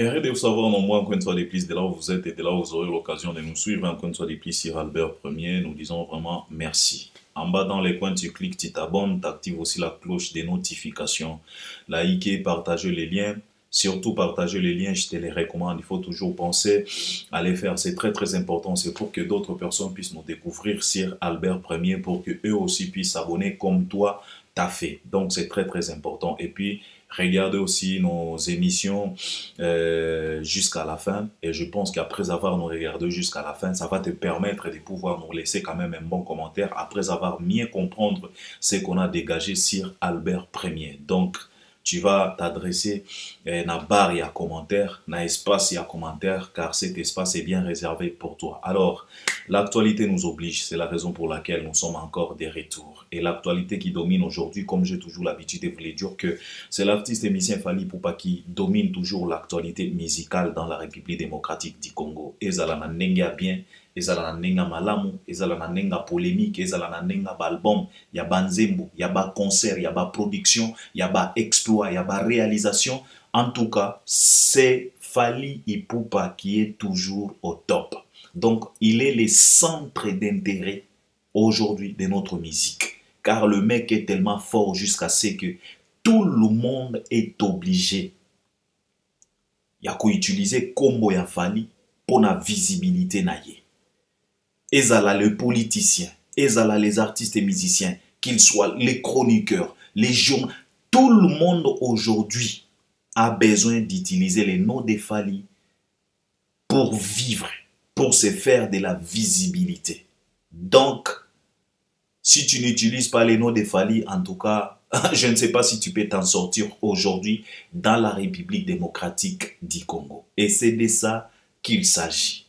Et arrêtez de vous savoir, non, moi, encore une fois de plus, de là où vous êtes et de là où vous aurez l'occasion de nous suivre, encore une fois de plus sur Albert Premier, nous disons vraiment merci. En bas dans les coins, tu cliques, tu t'abonnes, tu actives aussi la cloche des notifications. Likez, partagez les liens. Surtout partagez les liens, je te les recommande. Il faut toujours penser à les faire. C'est très très important. C'est pour que d'autres personnes puissent nous découvrir sur Albert Premier, pour que eux aussi puissent s'abonner comme toi t'as fait. Donc c'est très très important. Et puis regardez aussi nos émissions jusqu'à la fin. Et je pense qu'après avoir nous regardé jusqu'à la fin, ça va te permettre de pouvoir nous laisser quand même un bon commentaire après avoir mieux comprendre ce qu'on a dégagé sur Albert Premier. Donc tu vas t'adresser na barre et à commentaire, na espace et à commentaire, car cet espace est bien réservé pour toi. Alors, l'actualité nous oblige, c'est la raison pour laquelle nous sommes encore des retours. Et l'actualité qui domine aujourd'hui, comme j'ai toujours l'habitude de vous le dire, que c'est l'artiste et musicien Fally Ipupa qui domine toujours l'actualité musicale dans la République démocratique du Congo. Et ça l'a bien. Ezala na nenga malamu, ezala na nenga polémique, ezala na nenga ba album, ya ba nzembo, ya ba concert, ya ba production, ya ba exploit, ya ba réalisation. En tout cas, c'est Fally Ipupa qui est toujours au top. Donc, il est le centre d'intérêt aujourd'hui de notre musique. Car le mec est tellement fort jusqu'à ce que tout le monde est obligé. Il y a qu'à utiliser combo ya Fally pour la visibilité naïe. Ezala les politiciens, ezala les artistes et musiciens, qu'ils soient les chroniqueurs, les journalistes, tout le monde aujourd'hui a besoin d'utiliser les noms de Fally pour vivre, pour se faire de la visibilité. Donc, si tu n'utilises pas les noms de Fally, en tout cas, je ne sais pas si tu peux t'en sortir aujourd'hui dans la République démocratique du Congo. Et c'est de ça qu'il s'agit.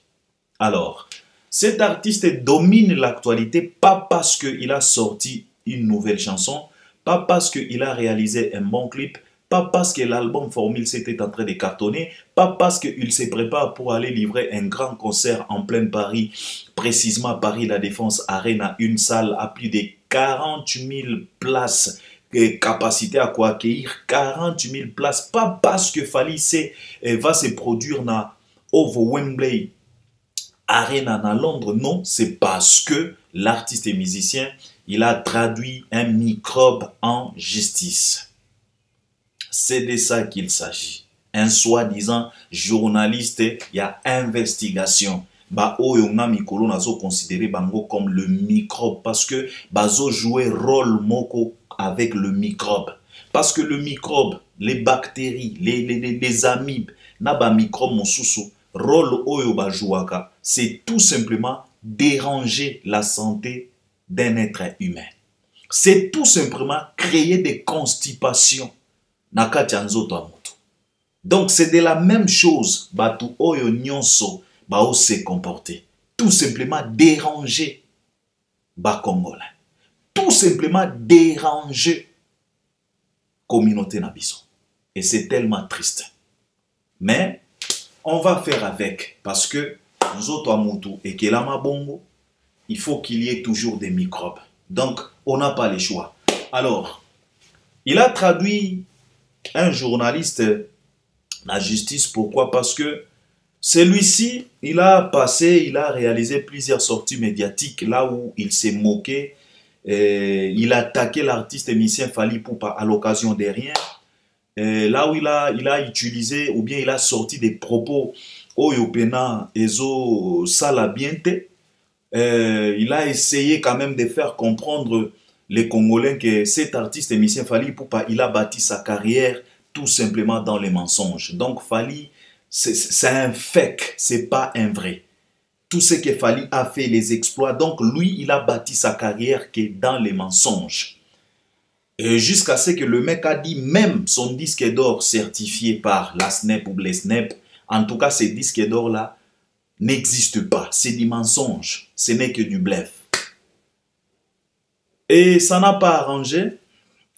Alors, cet artiste domine l'actualité, pas parce qu'il a sorti une nouvelle chanson, pas parce qu'il a réalisé un bon clip, pas parce que l'album Formule s'était en train de cartonner, pas parce qu'il se prépare pour aller livrer un grand concert en plein Paris, précisément à Paris La Défense Arena, une salle à plus de 40 000 places, capacité à quoi accueillir 40 000 places, pas parce que Fally va se produire dans Wembley Arena à Londres, non, c'est parce que l'artiste et musicien, il a traduit un microbe en justice. C'est de ça qu'il s'agit. Un soi-disant journaliste, il y a investigation. Ba oyonga mikolo nazo considéré bango comme le microbe parce que bazo jouer rôle moko avec le microbe. Parce que le microbe, les bactéries, les amibes, na ba microbe mosusu, rôle oyo ba jouaka, c'est tout simplement déranger la santé d'un être humain. C'est tout simplement créer des constipations. Donc c'est de la même chose, batu oyo nyonso bao se comporter. Tout simplement déranger ba Congolais. Tout simplement déranger communauté nabiso. Et c'est tellement triste. Mais on va faire avec parce que nous autres à Moutou et Kelama Bongo, il faut qu'il y ait toujours des microbes. Donc on n'a pas le choix. Alors, il a traduit un journaliste la justice. Pourquoi? Parce que celui-ci, il a réalisé plusieurs sorties médiatiques là où il s'est moqué. Il a attaqué l'artiste et musicien Fally Ipupa à l'occasion de rien. Là où il a utilisé ou bien il a sorti des propos Oyopena Ezo Salabiente. Il a essayé quand même de faire comprendre les Congolais que cet artiste et musicien Fally Ipupa, il a bâti sa carrière tout simplement dans les mensonges. Donc Fally, c'est un fake, c'est pas un vrai. Tout ce que Fally a fait, les exploits, donc lui, il a bâti sa carrière que dans les mensonges. Jusqu'à ce que le mec a dit même son disque d'or certifié par la SNEP ou les SNEP, en tout cas ces disques d'or là n'existent pas, c'est du mensonge, ce n'est que du bluff. Et ça n'a pas arrangé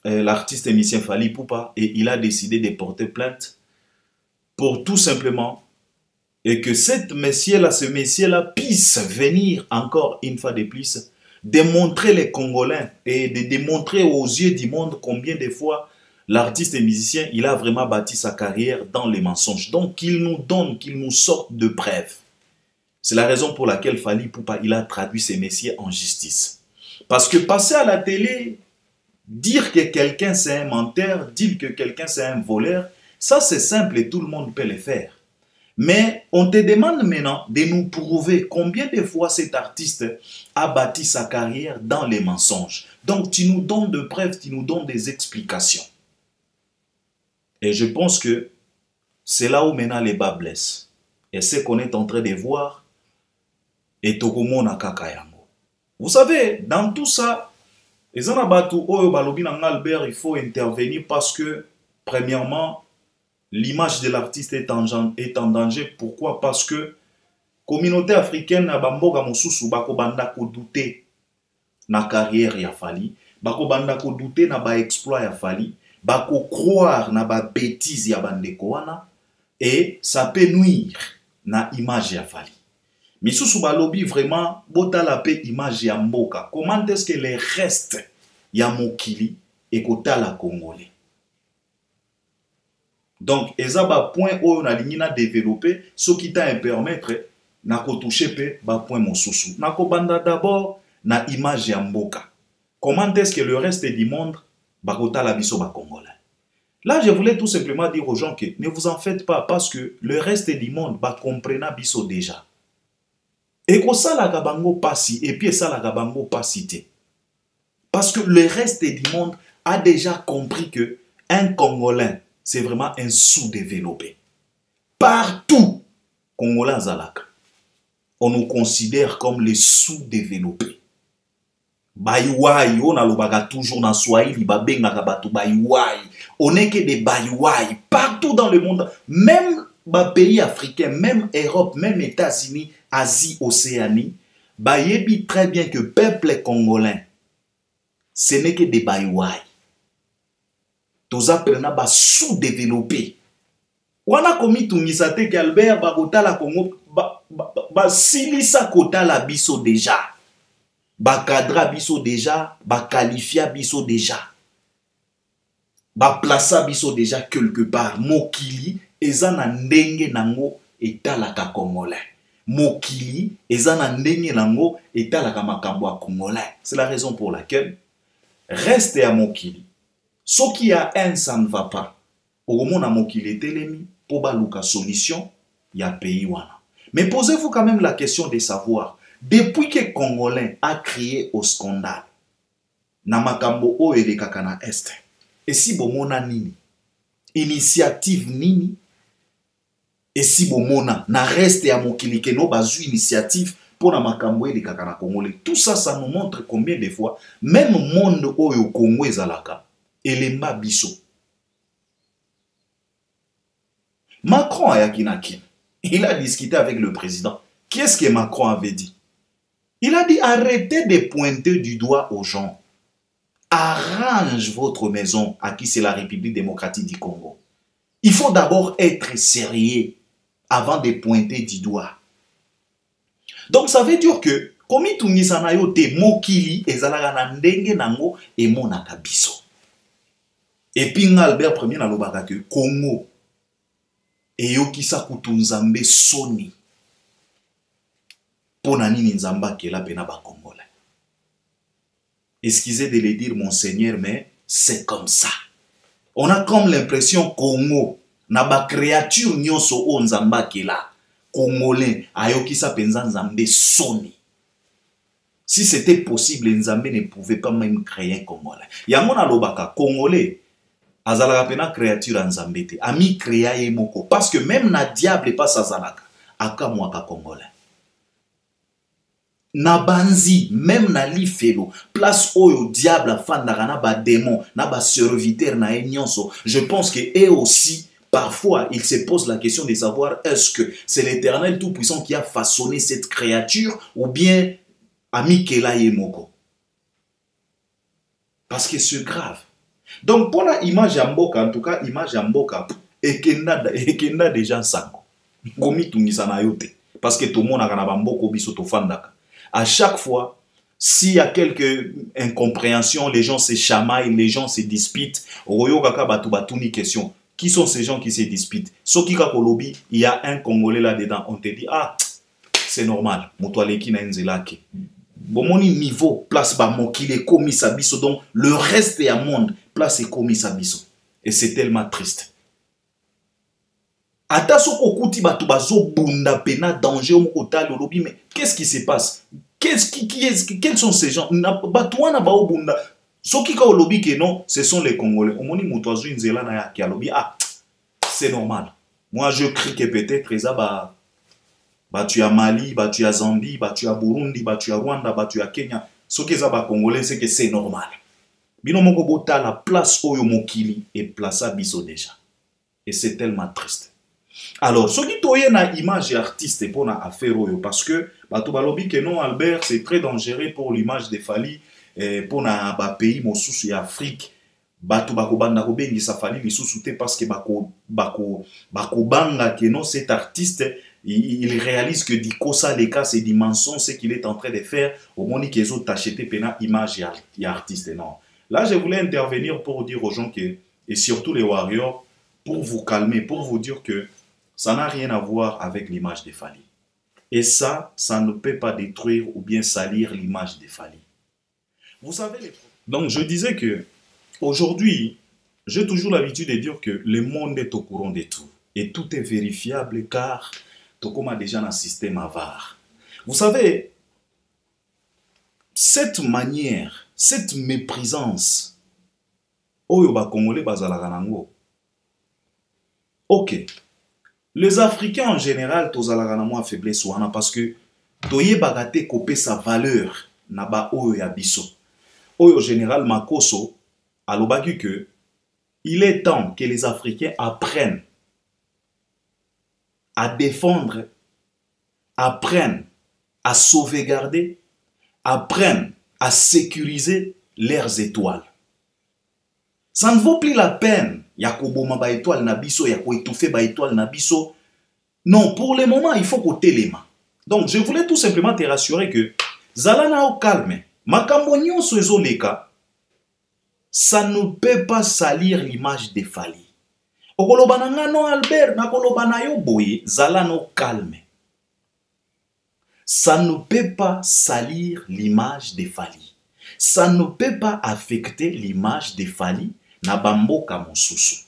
l'artiste et musicien Fally Ipupa et il a décidé de porter plainte pour tout simplement et que ce messier-là puisse venir encore une fois de plus démontrer les Congolais et de démontrer aux yeux du monde combien de fois L'artiste et musicien, il a vraiment bâti sa carrière dans les mensonges. Donc, qu'il nous donne, qu'il nous sorte de preuves. C'est la raison pour laquelle Fally Ipupa, il a traduit ses messieurs en justice. Parce que passer à la télé, dire que quelqu'un c'est un menteur, dire que quelqu'un c'est un voleur, ça c'est simple et tout le monde peut le faire. Mais on te demande maintenant de nous prouver combien de fois cet artiste a bâti sa carrière dans les mensonges. Donc tu nous donnes des preuves, tu nous donnes des explications. Et je pense que c'est là où maintenant les bas blessent. Et ce qu'on est en train de voir est Tokomona Kakayango. Vous savez, dans tout ça, les Anabatu, Albert, il faut intervenir parce que, premièrement, l'image de l'artiste est en danger. Pourquoi? Parce que la communauté africaine n'a pas douter na carrière ya Fally, bako banda ko douter na ba exploit ya Fally, bako croire na ba bêtise ya bandeko wana, et ça peut nuire na image ya Fally. Misusu balobi vraiment botala pe image ya mboka. Comment est-ce que les restes ya mokili ekotala congolais? Donc ezaba point oyo na lingi na développer ce qui t'a permettre na ko toucher pe ba point mosusu. Na ko banda d'abord na image ya mboka. Comment est-ce que le reste du monde bakota la biso ba congolais? Là, je voulais tout simplement dire aux gens que ne vous en faites pas parce que le reste du monde ba comprena biso déjà. Et que ça la gabango passi et puis ça la gabango passité. Parce que le reste du monde a déjà compris que un Congolais, c'est vraiment un sous-développé. Partout, Congolais Zalaka, on nous considère comme les sous-développés. Bayouaï, on a le toujours dans Swahili, bayouaï. On n'est que des bayouaï partout dans le monde, même pays africains, même Europe, même États-Unis, Asie, Océanie. Bayebi très bien que peuple congolais, ce n'est que des bayouaï. Tous apprenants ba sous-développés. On a commis tout misate qu'Albert Bagota la Congo, ba silisa kota la biso déjà. Ba cadra biso déjà, ba qualifia biso déjà. Ba plaça biso déjà quelque part. Mokili, ezana ndenge nango etalaka congolais. Mokili, ezana ndenge nango etalaka makambo a congolais. C'est la raison pour laquelle reste à Mokili. Ce qui a un, ça ne va pas. Au moment où Mokili telemi, pour baluka solution, il y a pays wana. Mais posez-vous quand même la question de savoir, depuis que Congolais a crié au scandale, na makambo o elekaka na Est, et si bomona nini, initiative nini, et si bomona na reste ya Mokili ke no bazu initiative pour na makambo elekaka na Congolais. Tout ça, ça nous montre combien de fois, même le monde oyo Congo ezalaka, elemba biso. Macron a yakinaki. Il a discuté avec le président. Qu'est-ce que Macron avait dit? Il a dit arrêtez de pointer du doigt aux gens. Arrange votre maison à qui c'est la République démocratique du Congo. Il faut d'abord être sérieux avant de pointer du doigt. Donc ça veut dire que comme tout nisanayo te mokili ezalaka na ndenge nango et monaka biso. Et puis Albert Premier na lobaka que Congo et yokisa kutu nzambe soni. Pona nini nzamba kela pena ba Congolais. Excusez de le dire monseigneur, mais c'est comme ça. On a comme l'impression Congo na ba créature nyonso o nzamba kela. Congolais ayokisa penza nzambe soni. Si c'était possible, Nzambe ne pouvait pas même créer un Congolais. Yango na lobaka Congolais azalaka pena créature nzambe te. Ami créa yemoko parce que même na diable pas azalaka aka mwaka Congolais. Na banzi même na lifelo place oyo diable fandaka na ba démon na ba serviteur na nyonso. Je pense que eux aussi parfois, il se pose la question de savoir est-ce que c'est l'Éternel Tout-Puissant qui a façonné cette créature ou bien Amikela Yemoko. Parce que c'est grave. Donc, pour la image Amboka, en tout cas, image Amboka, et kenda déjà sango. Gomi tungisana yote. Parce que tout le monde a Mboko biso to fandaka. À chaque fois, S'il y a quelques incompréhensions, les gens se chamaillent, les gens se disputent. Royo kaka batu batuni question. Qui sont ces gens qui se disputent? Soki kako lobby, il y a un Congolais là-dedans. On te dit, ah, c'est normal. Motoaleki na nzelake. Bomoni niveau, place ba mokile komi sabiso. Donc, le reste est à monde, place est komi sabiso. Et c'est tellement triste. Ata soko kuti batu bazo bunda pena danger au lobby, mais qu'est-ce qui se passe? Quels sont ces gens? Batouana bao bunda. Soki ka lobby que non, ce sont les Congolais. Omoni mutoazu nzela na ya ki lobby. Ah, c'est normal. Moi je crie que peut-être ça bah tu as Mali, bah tu as Zambie, bah tu as Burundi, bah tu as Rwanda, bah tu as Kenya. Soki ça ba Congolais c'est que c'est normal. Bino moko bota la place oyo mokili et place biso déjà. Et c'est tellement triste. Alors, ce qui est une image artiste pour na affaire parce que bato balobi que non Albert c'est très dangereux pour l'image de Fally pour na ba pays mosusu ya Afrique bato bakobanda ko bengisa Fally lisusu te parce que bako banga que non cet artiste il réalise que diko ça les cas c'est des mensonges ce qu'il est en train de faire au moni qu'ils ont acheté pena image ya artiste non. Là je voulais intervenir pour dire aux gens que et surtout les warriors pour vous calmer pour vous dire que ça n'a rien à voir avec l'image de Fally. Et ça ne peut pas détruire ou bien salir l'image de Fally. Vous savez les... Donc je disais que aujourd'hui, j'ai toujours l'habitude de dire que le monde est au courant de tout. Et tout est vérifiable car Tokom a déjà un système avare. Vous savez, cette manière, cette méprisance, Oyo ba Congolais bazalaka nango. Ok. Les Africains en général, tozalaka na mwa faiblesse wana parce que toye bagate kopé sa valeur na ba oyo ya biso. Oyo général Makoso alobaki que il est temps que les Africains apprennent à défendre, apprennent à sauvegarder, apprennent à sécuriser leurs étoiles. Ça ne vaut plus la peine. Yakoboma ba étoile na biso, yako étouffer ba étoile na biso. Non, pour le moment, il faut côté les mains. Donc, je voulais tout simplement te rassurer que Zalana au calme. Makambo nyonso ezoleka, ça ne peut pas salir l'image de Fally. Okoloba na non Albert, nakoloba na yo boye, Zalana au calme. Ça ne peut pas salir l'image de Fally. Ça ne peut pas affecter l'image de Fally. Nabamboka mosusu.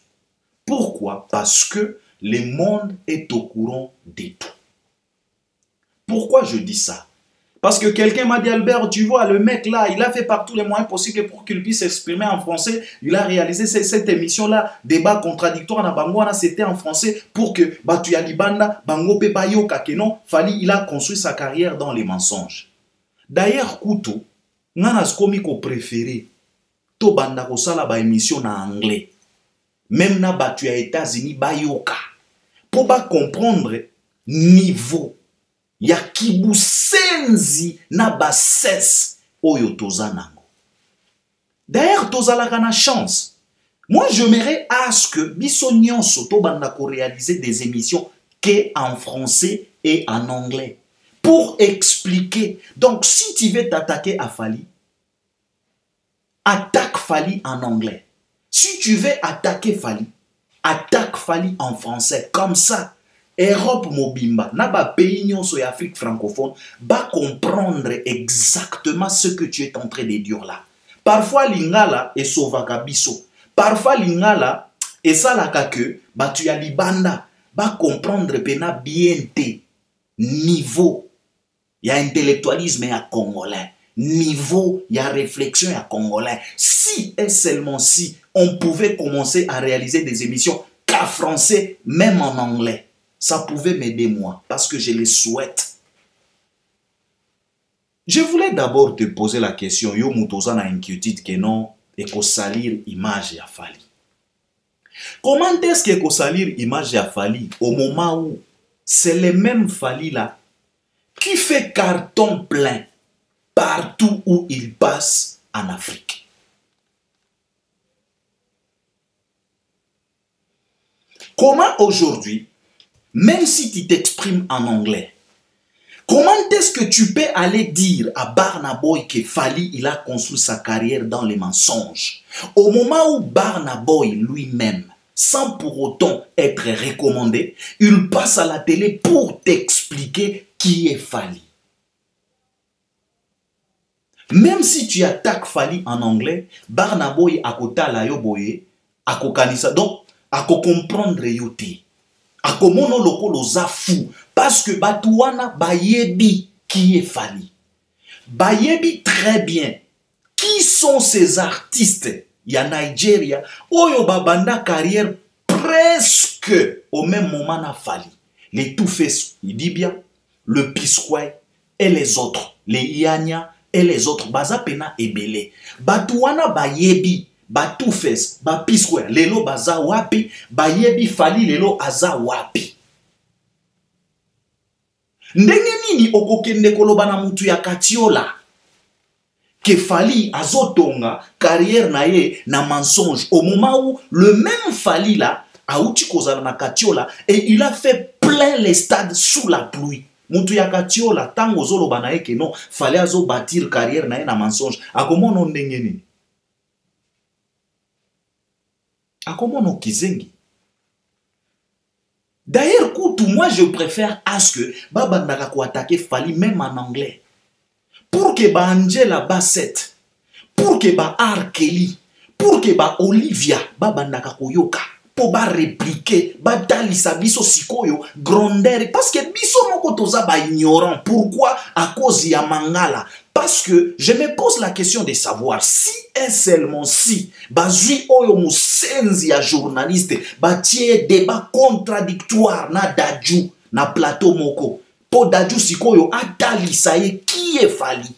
Pourquoi? Parce que le monde est au courant de tout. Pourquoi je dis ça? Parce que quelqu'un m'a dit, Albert, tu vois, le mec là, il a fait par tous les moyens possibles pour qu'il puisse s'exprimer en français. Il a réalisé cette émission-là, débat contradictoire na Bangwana, c'était en français pour que Batuya Libanda, Bango Pebayo Kakeno, Fally, il a construit sa carrière dans les mensonges. D'ailleurs, Koutou, Nanas Komiko préféré, to banda kosala ba émission na anglais même na batu ya États-Unis bayoka pour ba comprendre niveau ya kibusenzi na bassesse oyo tozanango. D'ailleurs tozalaka na chance. Moi j'aimerais à ce que biso nyonso to banda ko réaliser des émissions que en français et en anglais pour expliquer. Donc si tu veux t'attaquer à Fally, attaque Fally en anglais. Si tu veux attaquer Fally, attaque Fally en français. Comme ça, Europe mobimba, naba pays nyonso et Afrique francophone, va comprendre exactement ce que tu es en train de dire là. Parfois lingala est sauvaka biso. Parfois lingala est salaka que batu ya libanda va comprendre pena bien te niveau ya intellectualisme ya congolais. Niveau, il y a réflexion, il y a congolais. Si et seulement si on pouvait commencer à réaliser des émissions qu'en français, même en anglais, ça pouvait m'aider moi, parce que je le souhaite. Je voulais d'abord te poser la question, yo mutoza na inquiétude que non, et qu'on salir image ya Fally. Comment est-ce que qu'on salir image ya Fally au moment où c'est le même Fally là qui fait carton plein partout où il passe en Afrique? Comment aujourd'hui, même si tu t'exprimes en anglais, Comment est-ce que tu peux aller dire à Burna Boy que Fally il a construit sa carrière dans les mensonges? Au moment où Burna Boy lui-même, sans pour autant être recommandé, il passe à la télé pour t'expliquer qui est Fally. Même si tu attaques Fally en anglais, Burna Boy akota la yo boye, akokanisa. Donc, ako comprendre yote. Ako mono loko loza fou. Parce que Batouana bayebi qui est Fally. Bayebi très bien. Qui sont ces artistes? Il y a Nigeria. Oyo babanda carrière presque au même moment na Fally. Les Two-Face, il dit bien. Le P-Square et les autres. Les Iania et les autres. Baza pena ebele. Batouana bayebi. Ba Two-Face, ba P-Square, lelo baza wapi, bayebi Fally lelo aza wapi. Ndenge nini okokende koloba na mutu ya Katiola que Fally azotonga carrière na ye na mensonge au moment où le même Fally là a outi kozala na Katiola et il a fait plein les stades sous la pluie. Mutu ya Katiola tango zoloba na ye que non Fally azo bâtir carrière na ye na mensonge. Akomono ndenge nini? Akomono kizengi. D'ailleurs, moi je préfère à ce que Baba Ndaka ko attaquer Fally même en anglais. Pour que ba Angela Bassett, pour que ba R. Kelly, pour que ba Olivia, Baba Ndaka ko yoka, pour ba répliquer, ba dalisa biso sikoyo, gronder, parce que biso moko toza ba ignorant. Pourquoi? À cause ya mangala. Parce que je me pose la question de savoir si et seulement si bazui oyo musenzi ya journaliste batie débat contradictoire na Dadju na plateau moko po Dadju sikoyo atalisa ye qui est Fally.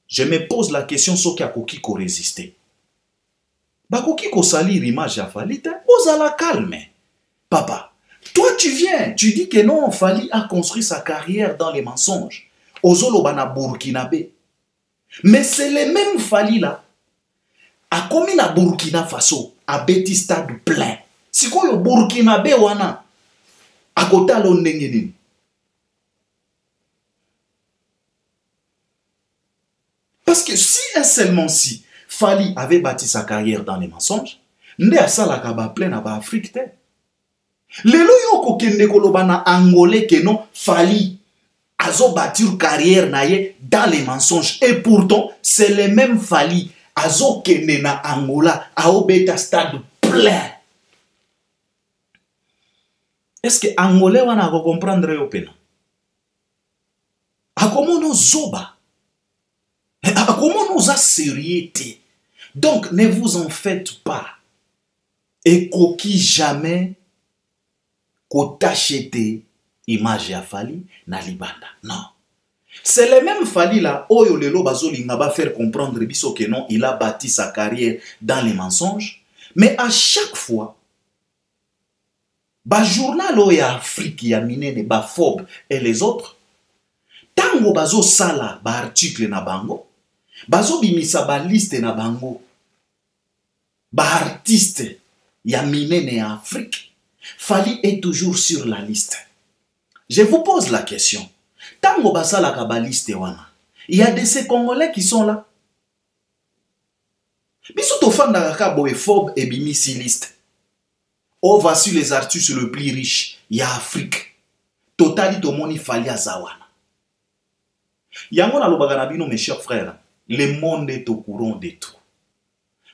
Je me pose la question soki akoki ko résister. Bakoki ko salir image ya Fally te, ozala calme. Papa, toi tu viens, tu dis que non, Fally a construit sa carrière dans les mensonges. Ozoloba na Burkinabé. Mais c'est le même Fally là. A commis na Burkina Faso, a beti stade plein. Si quoi yo Burkinabé wana, a kota lo ndenge nini. Parce que si et seulement si Fally avait bâti sa carrière dans les mensonges, nde asala ka ba plein na ba Afrique te. Lelo yo kokende koloba na Angolais que non Fally azo bâtir carrière naye dans les mensonges. Et pourtant, c'est le même Fally. Azo kende na Angola, ao beta stade plein. Est-ce que Angolais wana ko comprendre yo pena? Akomono zoba. Akomono za sérieuxté. Donc, ne vous en faites pas. Et koki jamais ko tachete image ya Fally na libanda. Non. C'est le même Fally là, oyo lelo bazolinga ba faire comprendre biso que non, il a bâti sa carrière dans les mensonges. Mais à chaque fois, ba journal oya Afrique ya minene ba Forbes et les autres, tango bazo sala ba article na bango, bazo bimisa ba liste na bango, ba artiste ya minene ya Afrique, Fally est toujours sur la liste. Je vous pose la question. Tango basala kabaliste wana. Il y a de ces Congolais qui sont là. Biso to fanda kaka boy Forbes et bimisi liste. Oh, voici les artistes les plus riches. Il y a Afrique. Totali to moni Fally azawana. Yango na lobaka bino mes chers frères. Le monde est au courant de tout.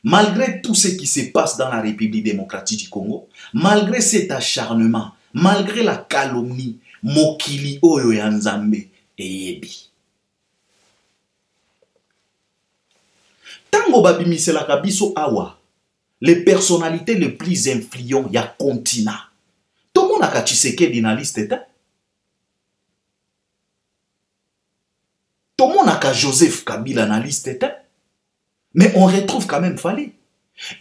Malgré tout ce qui se passe dans la République démocratique du Congo, malgré cet acharnement, malgré la calomnie, mokili oyo ya Nzambe eyebi. Tango babimiselaka biso awa, les personnalités les plus influentes ya continent. Tout le monde a Tshisekedi na liste te. Tout le monde a Joseph Kabila na liste te. Mais on retrouve quand même Fally.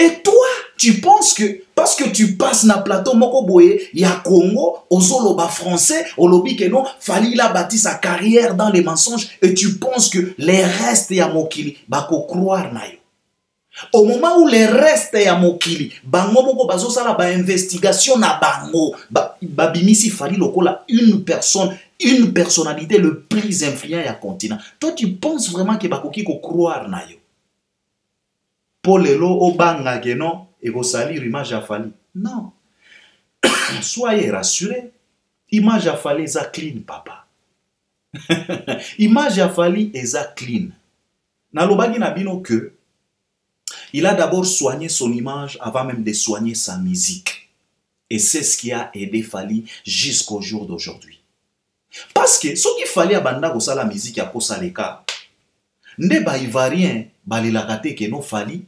Et toi, tu penses que parce que tu passes na plateau moko boye ya Congo, ozoloba français, olobi que non, Fally il a bâti sa carrière dans les mensonges et tu penses que les restes ya mokili bako croire na yo. Au moment où les restes ya mokili bango moko bazo sala ba investigation na bango, ba bimisi Fally lokola une personne une personnalité le plus influent à continent. Toi, tu penses vraiment que bakoki ko croire na yo? Pour le lo obanga que non, et ko salir image a Fali. Non. Soyez rassurés. Image a Fali est clean, papa. Image a Fali est clean. Na lobagi na bino que il a d'abord soigné son image avant même de soigner sa musique. Et c'est ce qui a aidé Fali jusqu'au jour d'aujourd'hui. Parce que ce qu'il fallait abanda ko la musique ya kosa leka. Nde ba ivarien ba lelakate ke no Fali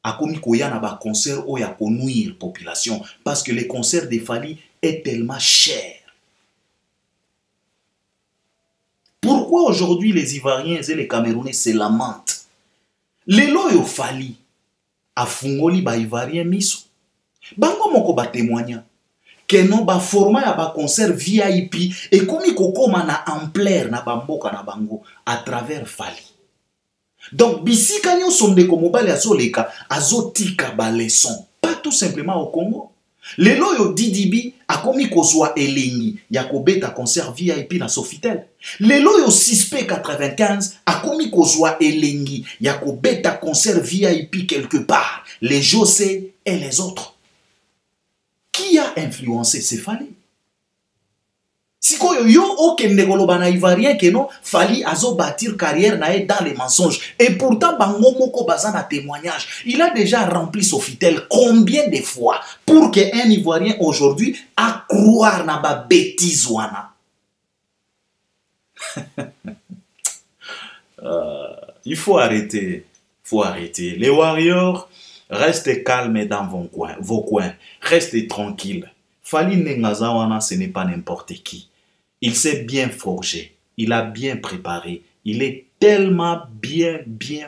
akomi koya na ba concert o ya konuire population parce que les concerts de Fali est tellement cher. Pourquoi aujourd'hui les Ivoiriens et les Camerounais se lamentent? Les loyo Fali a fungoli ba Ivoirien miso. Bango moko ba témoigna que non ba format ya ba concert VIP et komi kokoma na ampleur na bamboka na bango à travers Fali. Donc bisika nyo sonde ko mobile azoleka azotika ba leçon pas tout simplement au Congo. Lelo yo Didibi akomi kozwa elengi ya kobeta concert VIP na Sofitel. Lelo yo 6P95 akomi kozwa elengi ya kobeta concert VIP quelque part. Les José et les autres. Qui a influencé ces Fali? Si yo okende koloba na Ivoirien que non Fali azo bâtir carrière na dans les mensonges et pourtant bango moko bazana témoignage il a déjà rempli Sofitel combien de fois pour que un Ivoirien aujourd'hui a croire na ba bêtise wana. Il faut arrêter, les warriors restez calmes dans vos coins, restez tranquilles. Fali Nengazawana ce n'est pas n'importe qui. Il s'est bien forgé, il a bien préparé, il est tellement bien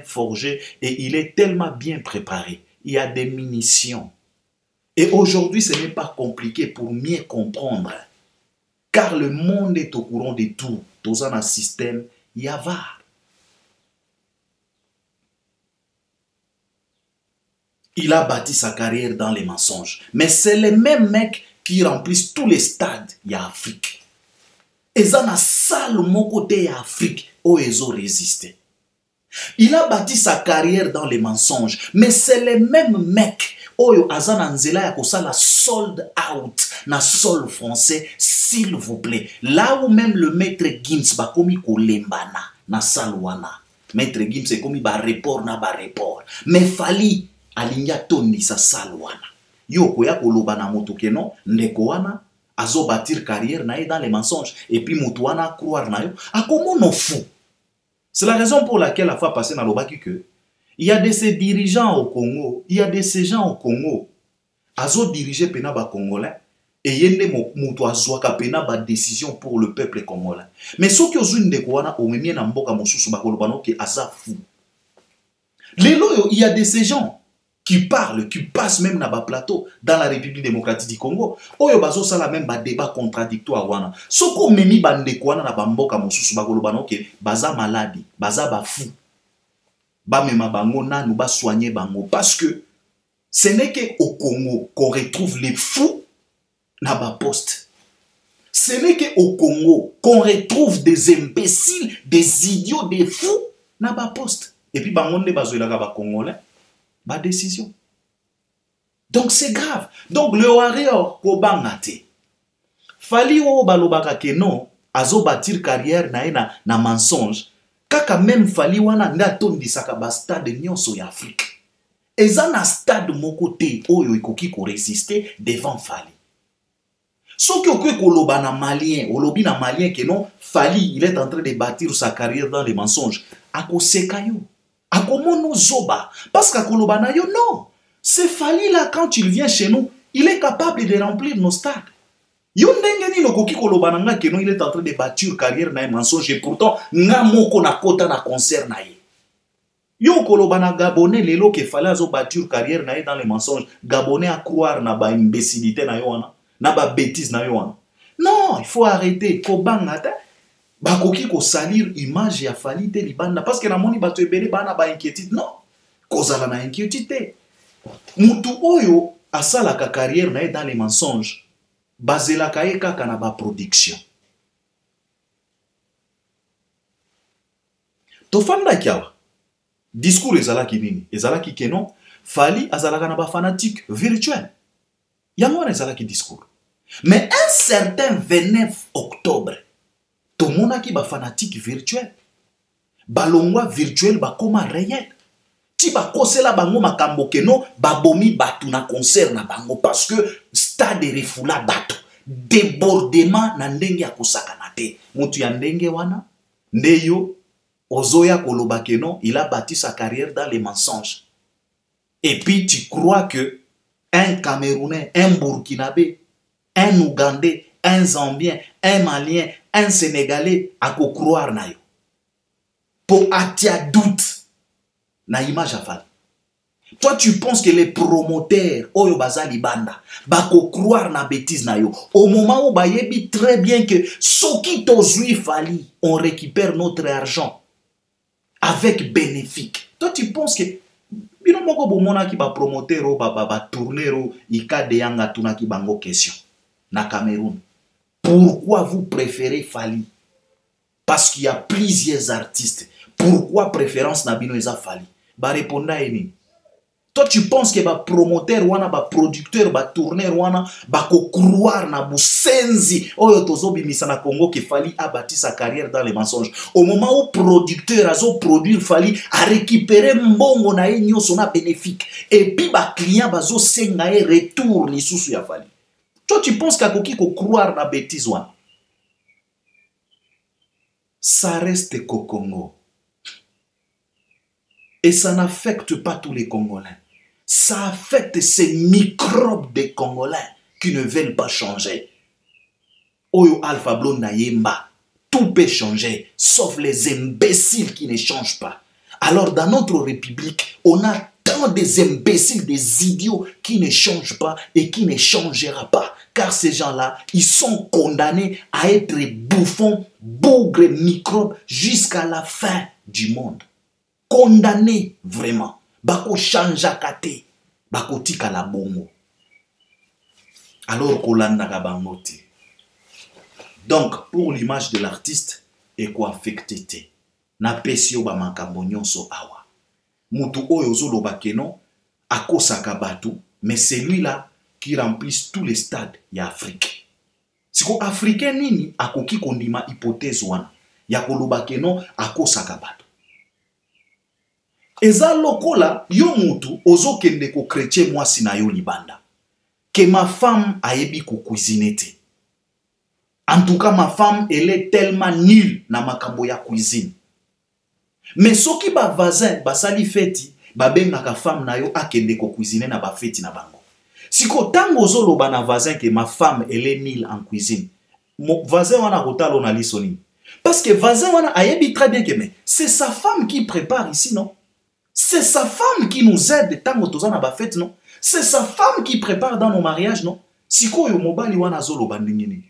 forgé et il est tellement bien préparé. Il y a des munitions. Et aujourd'hui, ce n'est pas compliqué pour mieux comprendre. Car le monde est au courant de tout. Dans un système, il y a var. Il a bâti sa carrière dans les mensonges. Mais c'est les mêmes mecs qui remplissent tous les stades en Afrique. Et ça n'a salle mon côté en Afrique où ils ont résisté. Il a bâti sa carrière dans les mensonges. Mais c'est les mêmes mecs où Azan Anzela Yakosa la sold out na sol français, s'il vous plaît. Là où même le maître Gims ba komi ko lembana na salwana. Maître Gims est komi ba report na ba report. Mais Fali alinga toni sa salwana. Yo koya koloba na moto keno ndeko wana azo bâtir carrière na dans les mensonges et puis moto wana croire na yo a comment non fou. C'est la raison pour laquelle la fois passée na lobaki que il y a de ces dirigeants au Congo, il y a de ces gens au Congo azo diriger pena ba congolais et yende moto azwaka pena ba décision pour le peuple congolais. Mais ceux qui ozuni ndeko wana omemie na mboka mosusu ba koloba no ke aza fou. Lelo il y a de ces gens qui parlent, qui passent même dans le plateau dans la République démocratique du Congo. Oyo bazo sala même ba débat contradictoire wana. Soko memi bande kwana na bamboka mosusu bakoloba no ke baza malade, baza ba fou. Ba mema bango nanu ba soigner bango parce que ce n'est qu'au Congo qu'on retrouve les fous na ba poste. Ce n'est qu'au Congo qu'on retrouve des imbéciles, des idiots, des fous na ba poste. Et puis bango ne bazoelaka ba congolais. Ma décision. Donc c'est grave. Donc le warrior kobangate. Fali o balobaka ke non azo bâtir carrière na mensonge. Kaka même Fali wana ndatondi saka ba stade nyonso ya Afrique. Eza na stade moko te oyo ikoki ko résister devant Fali. Soki okwe koloba na malien, olobi na malien ke non Fali il est en train de bâtir sa carrière dans les mensonges. Ako sekayo. A comment nous zoba? Parce qu'à Kolobanayo, non. C'est Fali là, quand il vient chez nous, il est capable de remplir nos stades. Yondengeni no koki Kolobananga que non, il est en train de bâtir carrière na mensonge et pourtant, nga moko na kota na concert na ye. Yo Kolobana Gabonais, lelo que Fali azo bâtir carrière na ye dans les mensonges. Gabonais à croire na ba imbécilité na yo wana, na ba bêtise na yo wana. Non, il faut arrêter. Kobangata. Bakoki ko salir image ya Fali te libanda parce que na moni bato ebele bana ba inquiétude non kozala na inquiétude mutu oyo asalaka carrière na dans les mensonges bazelaka ye kaka na ba production tofandaki awa discours ezalaki nini ezalaki ke non Fally azalaka na ba fanatique virtuel yango wana ezalaki discours mais un certain 29 octobre tomonaki ba fanatique virtuel balongwa virtuel bakoma réel ti bakosela bango makambo keno babomi batu na concert na bango parce que stade refula bato débordement na ndenge ya kosakana te mutu ya ndenge wana ndeyo ozoya koloba keno il a bâti sa carrière dans les mensonges et puis tu crois que un Camerounais, un Burkinabé, un Ougandais, un Zambien, un Malien, un Sénégalais a ko croire na yo pour atia doute na image à Fally. Toi tu penses que les promoteurs oyo bazali banda bako croire na bêtise na yo au moment où bayebi très bien que soki tozui Fally on récupère notre argent avec bénéfique. Toi tu penses que bino moko bomona ki ba promoteur ba tournero ikade yanga tuna ki bango question na Cameroun. Pourquoi vous préférez Fally? Parce qu'il y a plusieurs artistes. Pourquoi préférence na bino eza Fally? Ba réponda eni. Toi tu penses que ba promoteur wana ba producteur ba tourneur wana ba ko croire na busenzi oyo tozobimisa na Congo que Fally a bâti sa carrière dans les mensonges. Au moment où producteur azo produire Fally a récupéré mbongo na ye nyonso na bénéfique et puis ba client bazo senga e retour lisusu ya Fally. Toi tu penses qu'akoki ko croire na bêtise wana? Ça reste qu'au Congo. Et ça n'affecte pas tous les Congolais. Ça affecte ces microbes des Congolais qui ne veulent pas changer. Oyo Alpha Blondy Yemba, tout peut changer, sauf les imbéciles qui ne changent pas. Alors dans notre République, on a tant des imbéciles, des idiots qui ne changent pas et qui ne changera pas. Car ces gens-là, ils sont condamnés à être bouffons, bougres, microbes jusqu'à la fin du monde. Condamnés, vraiment. Bako chanja kate, bako tika la bongo. Alors kolanda kabangote. Donc, pour l'image de l'artiste, et quoi affecté na pesio ba makambo nyonso awa. Mutu oyo zolo bakeno, akosaka batu, mais c'est lui-là qui remplisse tous les stades ya Afrique. Siko africain nini akoki kondima hypothèse wana. Ya koloba keno akosaka batu. Eza lokola yo mutu ozo kende ko chrétien mwasi na yo libanda. Que ma femme ayebi ko cuisiner te. En tout cas ma femme elle est tellement nulle na makambo ya cuisine. Mais soki ba voisin basali feti ba bengaka femme na yo akende ko cuisiner na ba feti na bango. Siko tango ozoloba na voisin que ma femme elle est nulle en cuisine. Mon voisin wana kotalo na lisoni. Parce que voisin wana ayebi très bien que mais c'est sa femme qui prépare ici non? C'est sa femme qui nous aide tango tozana ba fête non? C'est sa femme qui prépare dans nos mariages non? Siko yo mobali wana zoloba ndingini.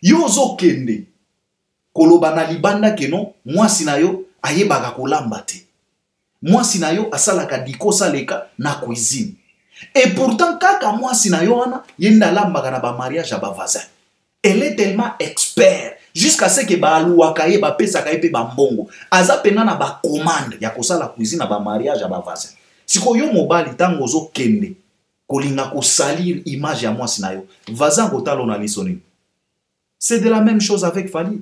Yo zo kende koloba na libanda ke non mwasi na yo ayebaka kolamba te. Mwasi na yo asalaka dikosa leka na cuisine. Et pourtant kaka mwasi na yo wana yenda lambaka na ba mariage ya ba voisin. Elle est tellement expert jusqu'à ce que ba aluwaka ye ba pesa ka pe ba mbongo. Aza pena na ba commande ya kosala cuisine na ba mariage ya ba voisin. Siko yo mobali tango zo kende kolinga ko salir image ya mwasi na yo. Voisin kotalo na lisoni. C'est de la même chose avec Fally.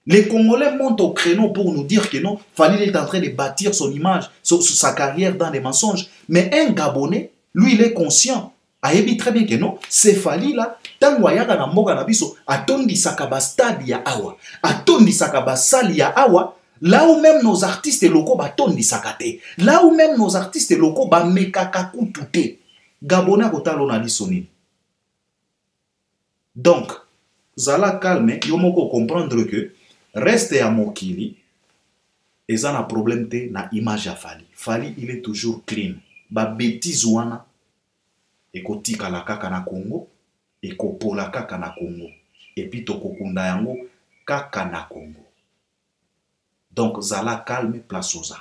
Les Congolais montent au créneau pour nous dire que non, Fally est en train de bâtir son image, sa carrière dans les mensonges. Mais un Gabonais, lui, il est conscient. Ayebi très bien que non, c'est Fally là, tango ayaka na mboka na biso, atondi sakaba stade ya awa, atondi sakaba salle ya awa, là où même nos artistes locaux batondi sakate, là où même nos artistes locaux ba mekaka kututé. Gabonais kotalo na lisoni. Donc, zala calme, yo moko comprendre que reste à mokili, et ça na problème te na image à Fally. Fally, il est toujours clean. Ba bêtise wana, et kotika la kaka na Congo, et kopola kaka na Congo, et puis tokokunda yango kaka na Congo. Donc zala calme place oza.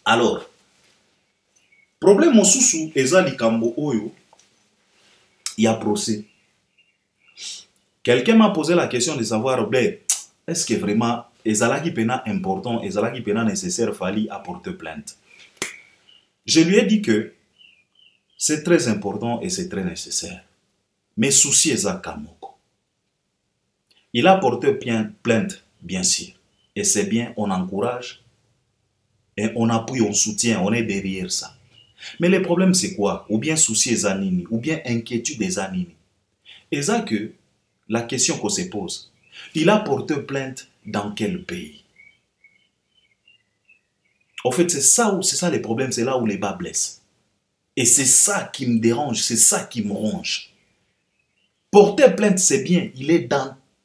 Alors, problème mosusu eza likambo oyo ya procès. Quelqu'un m'a posé la question de savoir, est-ce que vraiment ezalaki pena important, ezalaki pena nécessaire, fallait apporter plainte. Je lui ai dit que c'est très important et c'est très nécessaire. Mais souci eza kamoko. Il a porté plainte, bien sûr. Et c'est bien, on encourage, et on appuie, on soutient, on est derrière ça. Mais le problème c'est quoi? Ou bien souci eza nini, ou bien inquiétude eza nini. Et ça que la question qu'on se pose, il a porté plainte dans quel pays? En fait, c'est ça le problème, c'est là où les bas blessent. Et c'est ça qui me dérange, c'est ça qui me ronge. Porter plainte, c'est bien, il est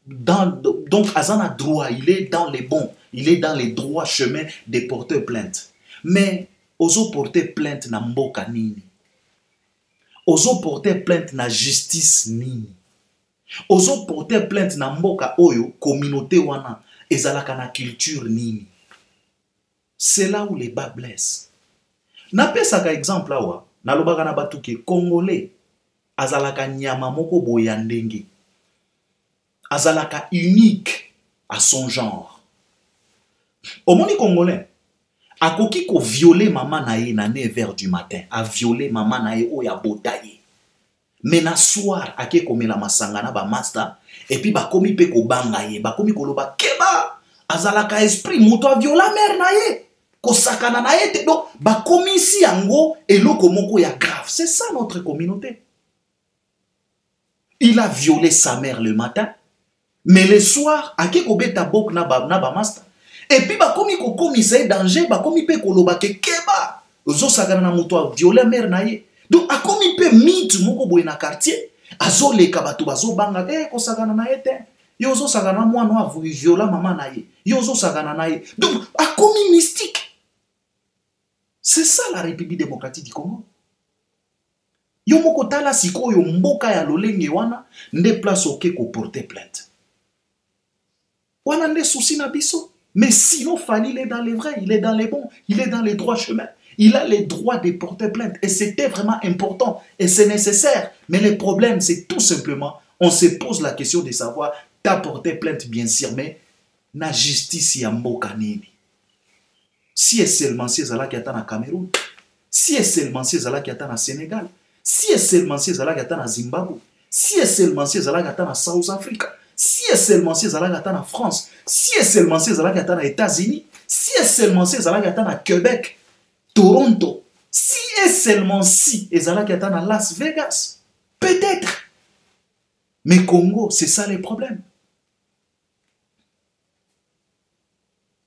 donc Azana droit, il est dans les bons, il est dans les droits chemins de porter plainte. Mais, oso porter plainte na mboka nini? Oso porter plainte na justice nini? Oso porter plainte na mboka oyo, communauté wana, ezalaka na culture nini? C'est là où les bas blessent. Napesaka exemple awa, nalobaka na batuke Congolais, azalaka nyama moko boyandenge. Azalaka unique à son genre. Omoni Congolais, akoki ko violer maman nae na 9h du matin, a violer maman nae oya botaye. Mais na soir, ake komela masangana ba master, et puis ba komi pe ko bangaye, ba komi koloba keba, azalaka esprit, muto a viola mère nae. Kosakana na ete do bakomi si yango eloko moko ya grave. C'est ça notre communauté. Il a violé sa mère le matin, mais le soir ake kobeta bok na ba master. Et puis bakomi ko komi c'est danger, bakomi pe koloba ke keba ozo sakana na muto a violé mère na ye. Donc akomi pe mythe moko boye na quartier, azo leka bato bazo banga kosakana na ete. Yo ozo sakana mwana a viola maman na ye. Yo ozo sakana na ye. Donc akomi mystique. C'est ça la République démocratique du Congo. Yo moko tala siko yo mboka ya lolenge wana nde place oke ko porter plainte. Wana nde souci na biso. Mais sinon Fally il est dans les vrais, il est dans les bons, il est dans les droits chemins. Il a les droits de porter plainte et c'était vraiment important et c'est nécessaire. Mais le problème c'est tout simplement on se pose la question de savoir t'as porté plainte bien sûr mais na justice ya mboka nini. Si est seulement si ezala qui attend na Cameroun, si est seulement si ezala qui attend na Sénégal, si est seulement si ezala qui attend na Zimbabwe, si est seulement si ezala qui attend na South Africa, si est seulement si ezala qui attend na France, si est seulement si ezala qui attend na États-Unis, si est seulement si ezala qui attend na Québec, Toronto, si est seulement si ezala qui attend na Las Vegas, peut-être. Mais Congo, c'est ça le problème.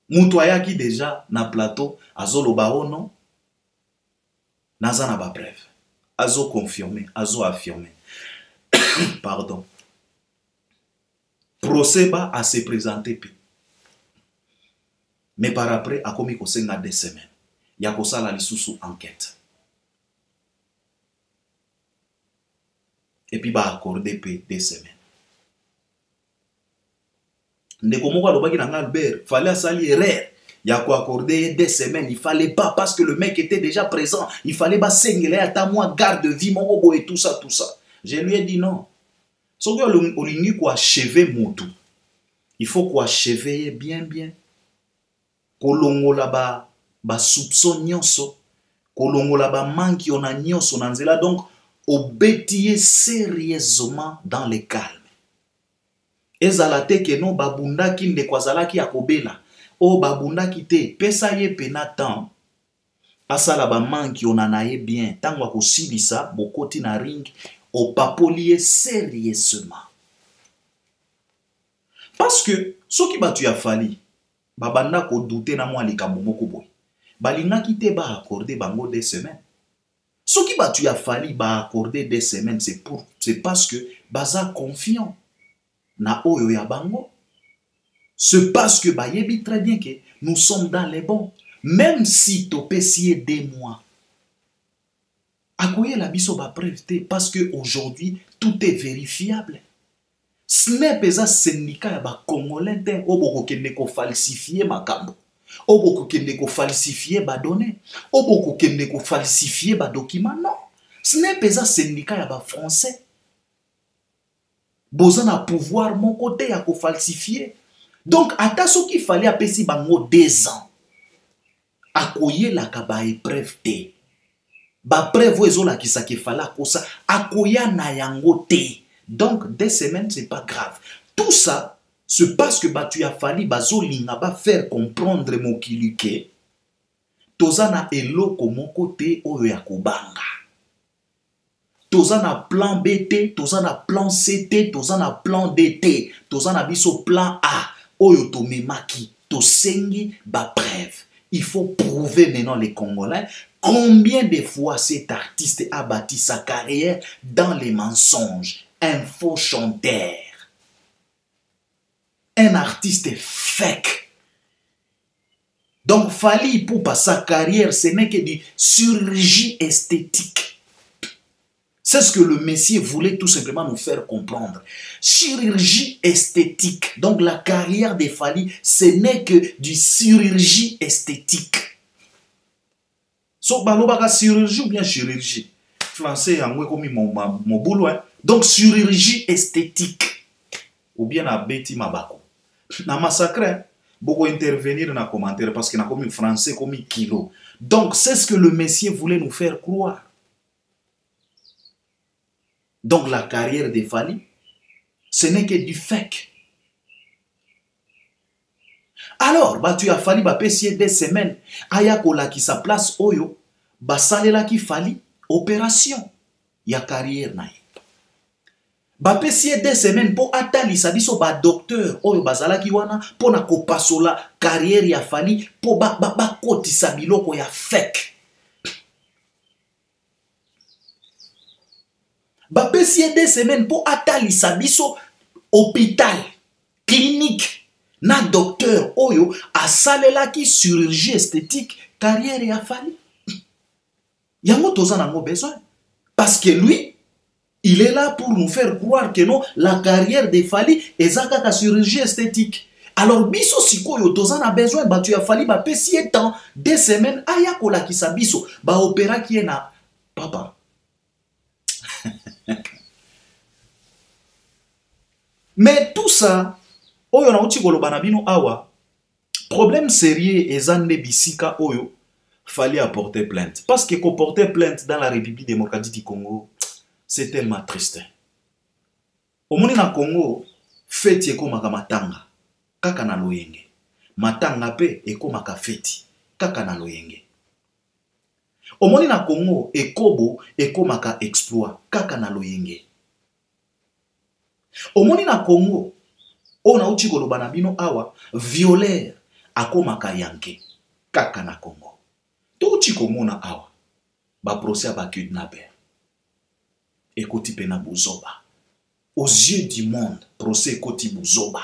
Moutoya qui déjà na plateau azo lobao non naza na ba preuve azo confirmer azo affirmer pardon procès ba à se présenter mais par après a komi ko senga 2 semaines ya ko sala lisusu enquête et puis ba accorder 2 semaines. Ndeko moko alobaki na Albert, fallait sali erreur. Il y a quoi accorder 2 semaines, il fallait pas parce que le mec était déjà présent. Il fallait pas s'engueuler à moi garde de vie mon robo et tout ça tout ça. Je lui ai dit non. Sauf que olingi ko achever motu. Il faut ko achever bien. Kolongola ba soupçon nyonso. Kolongola ba manki on a nyonso na nzela donc obétier sérieusement dans le calme. Ezalate ke no babunda ki nde kwazalaki akobela o babunda ki te pesa ye pena temps asala ba manki onana ye bien tango akosilisa bokoti na ring o papolie sérieusement parce que soki batu ya Fally babanda ko douter na mwa likambo moko boy balinga ki te ba accorder bango 2 semaines soki batu ya Fally ba accorder 2 semaines c'est parce que baza confiant na oyo ya bango. C'est parce que bayebi très bien que nous sommes dans les bons. Même si topesiye 2 mois. Akoye la biso ba preuve parce que aujourd'hui tout est vérifiable. Ce n'est pas un syndicat ya ba congolais oboko kende ko falsifier makambo. Oboko kende ko falsifier ba données. Oboko kende ko falsifier ba documents. Non. Ce n'est pas un syndicat ya ba français. Bozana pouvoir mon côté à falsifier Donc, ata soki fallait apesi bango 2 ans. Akoyelaka ba épreuve te. Ba preuve ezolakisa ke fallait akosa akoya na yango te. Donc 2 semaines c'est pas grave. Tout ça c'est parce que tu as fallu bazolinga ba faire comprendre mokili ke tozana eloko moko te oyo ya kobanga. Tozana plan B te, tozana plan C te, tozana plan D te, tozana biso plan A oyo tomemaki, tosengi ba preuve. Il faut prouver maintenant les Congolais combien de fois cet artiste a bâti sa carrière dans les mensonges. Un faux chanteur. Un artiste fake. Donc Fally Ipupa, sa carrière, ce n'est que du chirurgie esthétique. C'est ce que le Messie voulait tout simplement nous faire comprendre. Chirurgie esthétique. Donc la carrière de Fally, ce n'est que du chirurgie esthétique. So, balobaka chirurgie ou bien chirurgie. Français, en comme mon boulot. Donc chirurgie esthétique. Ou bien à Betty Mabako. Na massacre, beaucoup intervenir dans les commentaires parce qu'il a comme français comme kilo. Donc c'est ce que le Messie voulait nous faire croire. Donc la carrière de Fally, ce n'est que du fake. Alors, tu as fallu passer 2 semaines. Ayakola qui sa place oyo, salela qui Fally opération. Ya carrière na. Passer 2 semaines pour atalisa biso ba docteur oyo bazala ki wana pour na kopasola carrière ya Fally pour ba kotisa biloko ya fake. Passer 2 semaines pour atalisa biso hôpital, clinique, na docteur oyo asalela ki chirurgie esthétique carrière ya Fally. Yango toza nango besoin parce que lui il est là pour nous faire croire que non la carrière de Fally ezaka ka chirurgie esthétique. Alors biso sikoyo toza na besoin tu a Fally pesi temps 2 semaines aya kola ki sa biso opéra ki na papa. Mais tout ça oyo na uti koloba na bino awa problème sérieux ezande bisika oyo Fally apporter plainte parce que porter plainte dans la République démocratique du Congo c'est tellement triste. Au monde na Congo fête ekomaka matanga kaka na loyenge matanga pe ekomaka fête kaka na loyenge. Au monde na Congo ekobo ekomaka exploit kaka na loyenge. Au monde na Congo on a uti koloba na bino awa violeur akomaka yanke kaka na Congo. To uti komona awa ba procès ba kidnapper ekoti pena buzoba. Aux yeux du monde procès ekoti buzoba.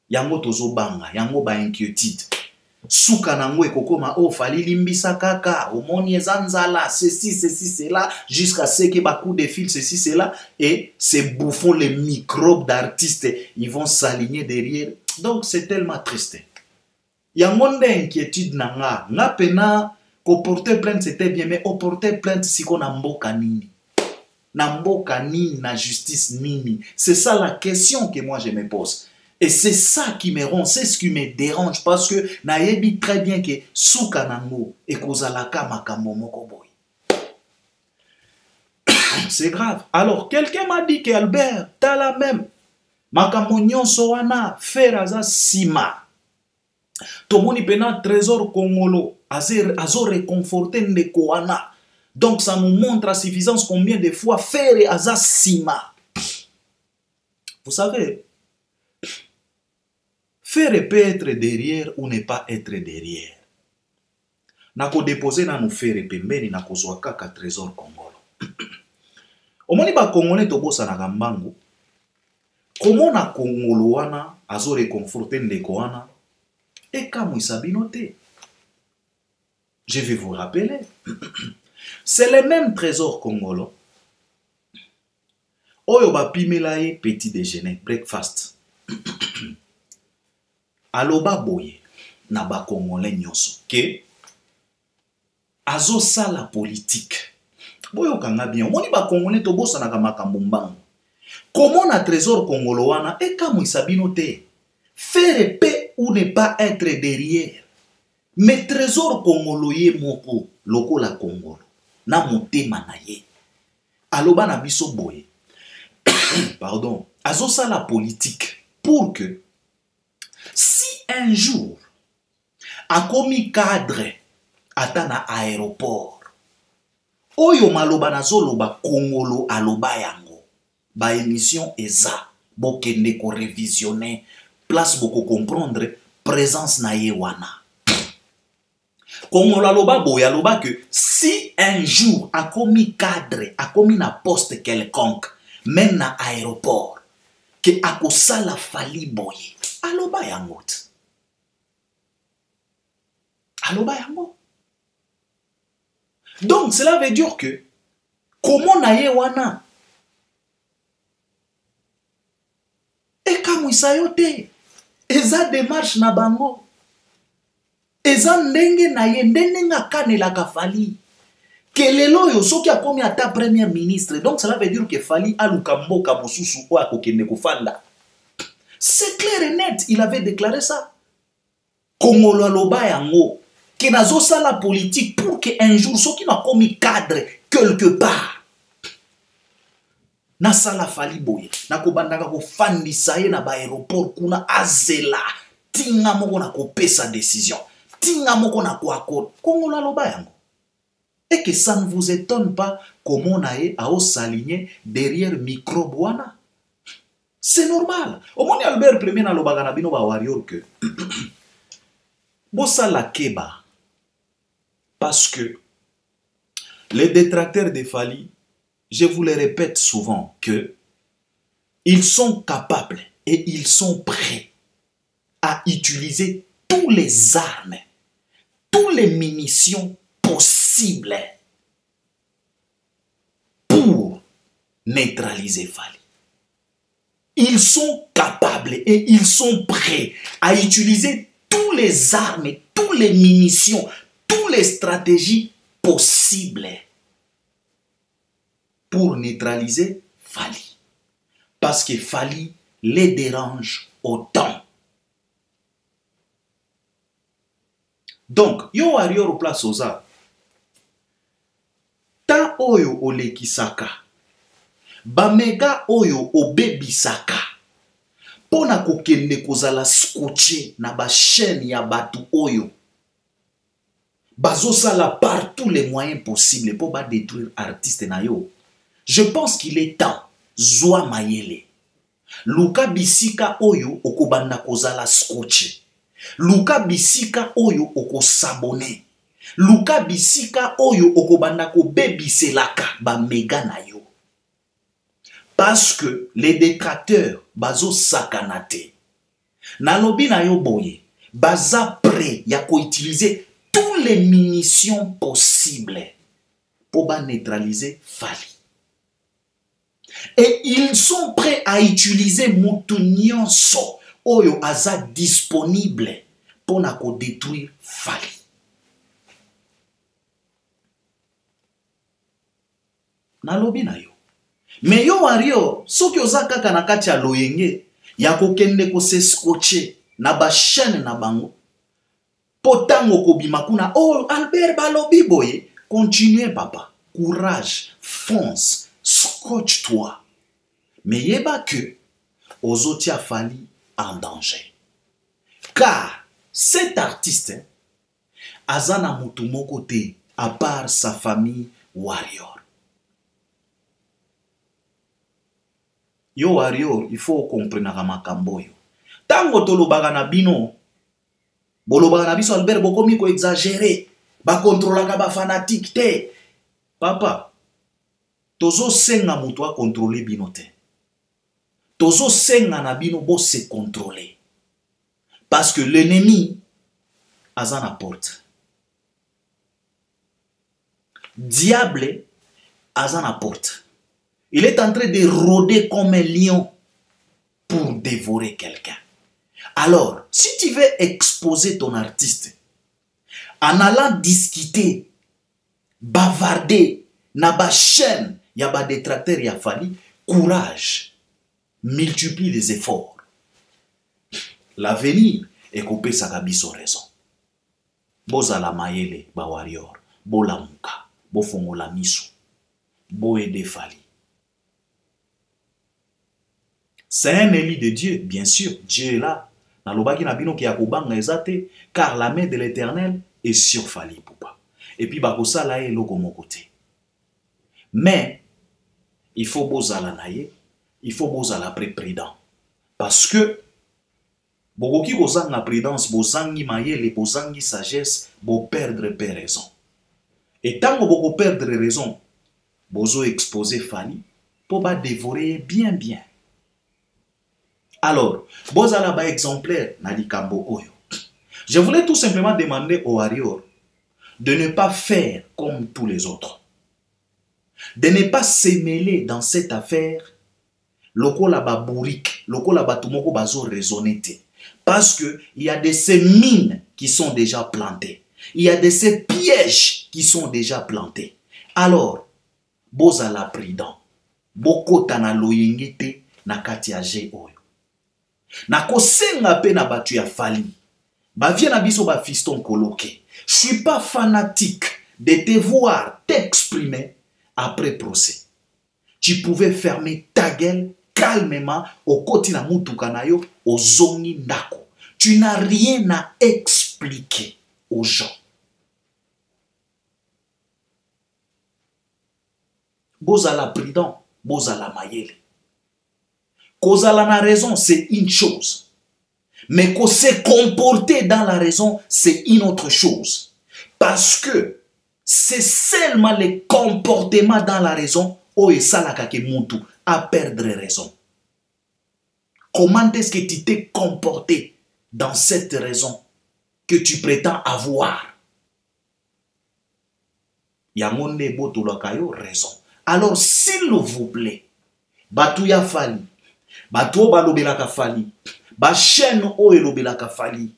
Yango tozobanga yango ba inquiétude. Suka nango ekokoma Fally limbisa kaka omoni ezanzala ceci cela jusqu'à ce que ba coup de fil ceci cela et ces bouffons les microbes d'artistes ils vont s'aligner derrière. Donc c'est tellement triste. Yango nde inquiétude nanga nga pena ko porter plainte c'était bien mais au porter plainte si qu'on a mboka nini na mboka nini na justice nini. C'est ça la question que moi je me pose. Et c'est ça qui me rend, c'est ce qui me dérange parce que nayebi très bien que suka nango ekozalaka makambo moko boy. C'est grave. Alors quelqu'un m'a dit que Albert t'as la même makambo nyonso wana feraza sima. Tomoni pena trésor congolo azo réconforter ndeko wana. Donc ça nous montre à suffisance combien de fois faire aza sima. Vous savez, faire peut être derrière ou ne pas être derrière. Nako déposer na nous faire pembeni nako zwa kaka trésor congolo. Omoni ba congolais tobosa na gambango. Comment na congolo wana azo réconforter ndeko wana et comme isabino te. Je vais vous rappeler. C'est le même trésor congolo. Oyo ba pimelaye petit déjeuner, breakfast. Aloba boye na ba congolais nyonso ke azo sala politique. Boyo kanga bien. Moni ba congolais to bosa na makambo mbango. Comment na trésor congolo wana e kamu isabino te. faire paix ou ne pas être derrière. Mais trésor congoloye moko, loko la Congolo, na motema na ye. Aloba na biso boye. Pardon. Azosa la politique pour que si un jour a commis cadre atana aéroport, oyo maloba nazoloba Congolo aloba yango, ba émission eza, bokende ko révisionner, place boko comprendre présence na ye wana. Congolo aloba boya aloba que si un jour a commis cadre, a commis na poste quelconque, même na aéroport, que akosala fali boye, aloba yango. Aloba yango. Donc cela veut dire que comment na ye wana e kamwisa yo te, eza démarche na bango, eza ndenge na ye, ndenge nga kanelaka fali. Que lelo yo soki akomi ata premier ministre, donc cela veut dire que fali aluka mboka mosusu o akokende kofanda. C'est clair et net, il avait déclaré ça. Congolo aloba yango que nazosa la politique pour que un jour soki na komi cadre quelque part na sala fali boye na kobandaka kofandisa ye na ba aéroport kuna azela tinga moko na kopesa décision, tinga moko na ko accord. Congolo aloba yango. Et que ça ne vous étonne pas comment on a s'aligner derrière microboana. C'est normal. Au moins, Albert Premier na lobagana bino ba warrior que bossa la keba. Parce que les détracteurs de Fali, je vous le répète souvent que ils sont capables et ils sont prêts à utiliser tous les armes, toutes les munitions possible pour neutraliser Fali. Ils sont capables et ils sont prêts à utiliser tous les armes, toutes les munitions, toutes les stratégies possibles pour neutraliser Fali. Parce que Fali les dérange autant. Donc, yo warrior place oza. Ta oyo olekisaka, bamega oyo obebisaka, pona kokende kozala scotché na ba chaîne ya batu oyo, bazosala par tous les moyens possibles pour ba détruire artiste na yo. Je pense qu'il est temps, zwa mayele. Luka bisika oyo okobanda kozala scotché. Luka bisika oyo oko sabone. Luka bisika oyo okobanda ko bebiselaka ba mega na yo. Parce que les détracteurs bazo sakanate. Nalobi na yo boye, baza prêt ya ko utiliser toutes les munitions possibles pour ba neutraliser Fali. Et ils sont prêts à utiliser Moutounionso oyo aza disponible pour na ko détruire Fali. Nalobi na yo. Mais yo wario, soki oza kaka na kati ya loyenge, ya kokende ko se scotché na ba chaîne na bango. Potango kobima kuna, oh Albert balobi boye, continuez papa, courage, fonce, scotche-toi. Mais yeba que ozotia Fali en danger. Car cet artiste azana mutu moko te à part sa famille warrior. Yo warrior, il faut comprendre makambo yo. Tango tolobaka na bino, bolobaka na biso Albert bokomi ko exagérer, ba contrôlaka ba fanatique te. Papa, tozo senga mutu a contrôler bino te. Tozo senga na bino bo se contrôler. Parce que l'ennemi a sa porte. Diable a sa porte. Il est en train de rôder comme un lion pour dévorer quelqu'un. Alors, si tu veux exposer ton artiste en allant discuter, bavarder, na ba chaîne, ya ba détracteur ya Fali, courage, multiplie les efforts. l'avenir ekopesaka biso raison. Bozala mayele ba warrior, bolamuka, bofongola miso, boede Fally. C'est un élu de Dieu, bien sûr, Dieu est là. Nalobaki na bino ki akobanga ezate, car la main de l'Éternel est sur Fally Ipupa. Et puis bakosala ye eloko moko te. Mais il faut bozala na ye, il faut bozala prudent. Parce que bokoki kozanga prudence, bozangi mayele, bozangi sagesse, bo perdre raison. Et tant que boko perdre raison, bozo exposer Fally pour ba dévorer bien. Alors, bozala ba exemplaire na likambo oyo. Je voulais tout simplement demander aux warriors de ne pas faire comme tous les autres. De ne pas se mêler dans cette affaire lokola ba bourrique, lokola ba tumoko bazo raisonner. Parce que il y a de ces mines qui sont déjà plantées. Il y a de ces pièges qui sont déjà plantés. Alors, bozala prudent. Bokota na loyengete na katiaje oyo. Na kosenga pe na batu ya Fally. Ba vient na biso ba fiston coloqué. Je suis pas fanatique de te voir t'exprimer après procès. Tu pouvais fermer ta gueule calmement au côté na mutuka na yo au zongi ndako. Tu n'as rien à expliquer aux gens. Bozala prudent, bozala mayele. Kozala na raison, c'est une chose. Mais qu'on s'est comporté dans la raison, c'est une autre chose. Parce que c'est seulement les comportements dans la raison où il salaka mutu à perdre raison. Comment est-ce que tu t'es comporté dans cette raison que tu prétends avoir? Yamonde botolakayo raison. Alors s'il vous plaît, Batouya Fally, Batou balobelaka Fally, ba chaîne o elobelaka Fally,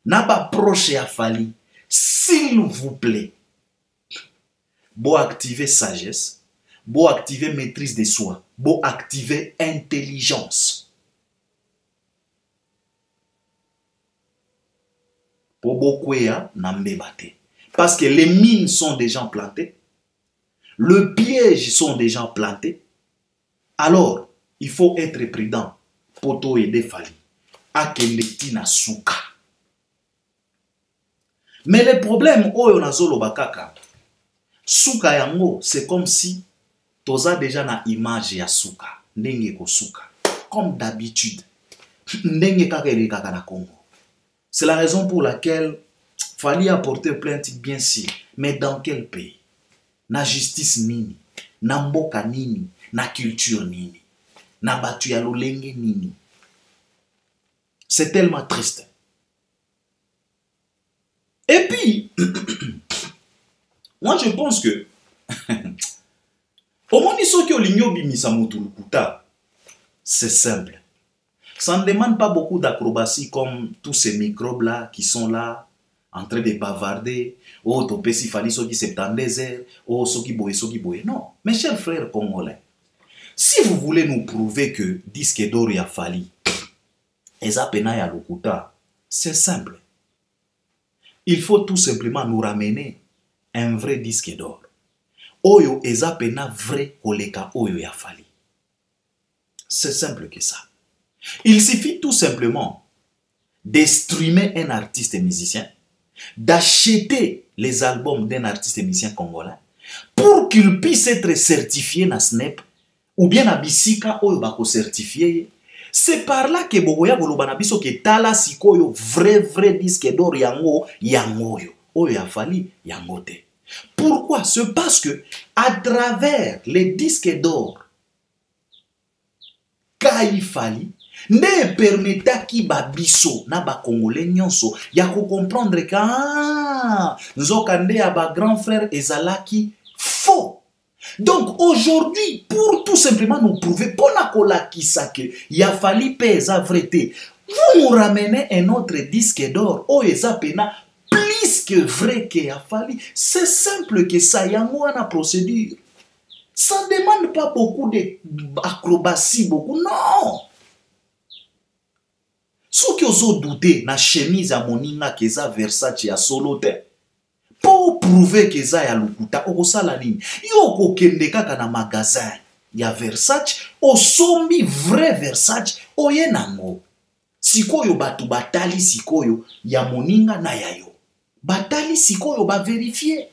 na ba proche ya Fally, s'il vous plaît, bo activer sagesse, bo activer maîtrise de soi, bo activer intelligence. Pour beaucoup ya nambebate. Parce que les mines sont déjà plantées, le piège sont déjà plantés. Alors, il faut être prudent pour to aider Fally. Akelekti na suka. Mais le problème, oyo nazolo bakaka, suka yango, c'est comme si toza déjà na image ya suka. Ndenge ko suka. Comme d'habitude. Ndenge kakele kaka na Congo. C'est la raison pour laquelle Fally a porté plainte bien sûr. Mais dans quel pays? Na justice nini? Na mboka nini? Na culture nini? Na batu ya lolenge nini? C'est tellement triste. Et puis, moi je pense que c'est simple. Ça ne demande pas beaucoup d'acrobatie comme tous ces microbes-là qui sont là, en train de bavarder. Oh, topé si Fally soki 72 heures. Oh, soki boye, soki boye. Non, mes chers frères congolais, si vous voulez nous prouver que disque d'or ya Fally, eza pena ya lokuta, c'est simple. Il faut tout simplement nous ramener un vrai disque d'or. Oyo eza pena vrai koleka oyo ya Fally. C'est simple que ça. Il suffit tout simplement de streamer un artiste et musicien, d'acheter les albums d'un artiste et musicien congolais pour qu'il puisse être certifié na SNEP ou bien na Bisika oyo bako certifié. C'est par là que bogoya goloba na biso ke tala sikoyo vrai disque d'or yango yo oyo ya Fally yango te. Pourquoi? C'est parce que à travers les disques d'or Kai Fally ne permetaki ba biso na ba congolais nyonso ya ko comprendre que nzokande ya ba grand frère ezalaki faux. Donc aujourd'hui, pour tout simplement nous prouver pour la kolakisa que ya Fally pesa vrai te, vous nous ramenez un autre disque d'or o eza pena plus que vrai que ya Fally. C'est simple que ça yango na procédure. Ça ne demande pas beaucoup d'acrobatie, beaucoup. Non. Ce qui ozo douter na chemise ya moninga keza Versace ya solo te, pour prouver keza ya lukuta okosala nini? Yo kokende kaka na magasin ya Versace, osombi vrai Versace oye nango. Sikoyo batu batali sikoyo ya moninga na ya yo, batali sikoyo ba vérifier.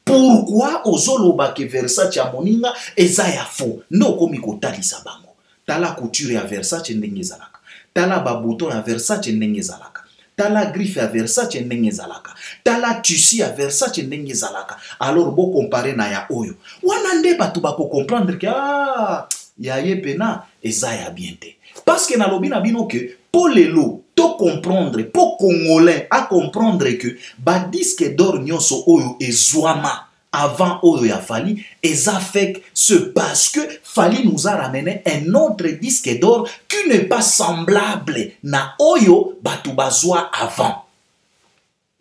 Pourquoi ozoloba ke Versace ya moninga eza ya faux? No komi kotalisa bango. Tala couture ya Versace ndenge ezalaka, tala ba bouton ya Versace ndenge ezalaka, tala griffe ya Versace ndenge ezalaka, tala tissu ya Versace ndenge ezalaka. Alors bo comparer na ya oyo, wana nde batu bako comprendre que ya ye pena eza ya bien te. Parce que na lobi na bino que pour lelo to comprendre, pour congolais à comprendre que ba disque d'or nyonso oyo ezwama avant oyo ya Fally, eza fait ce parce que Fally nous a ramené un autre disque d'or qui n'est pas semblable na oyo batu bazwa avant.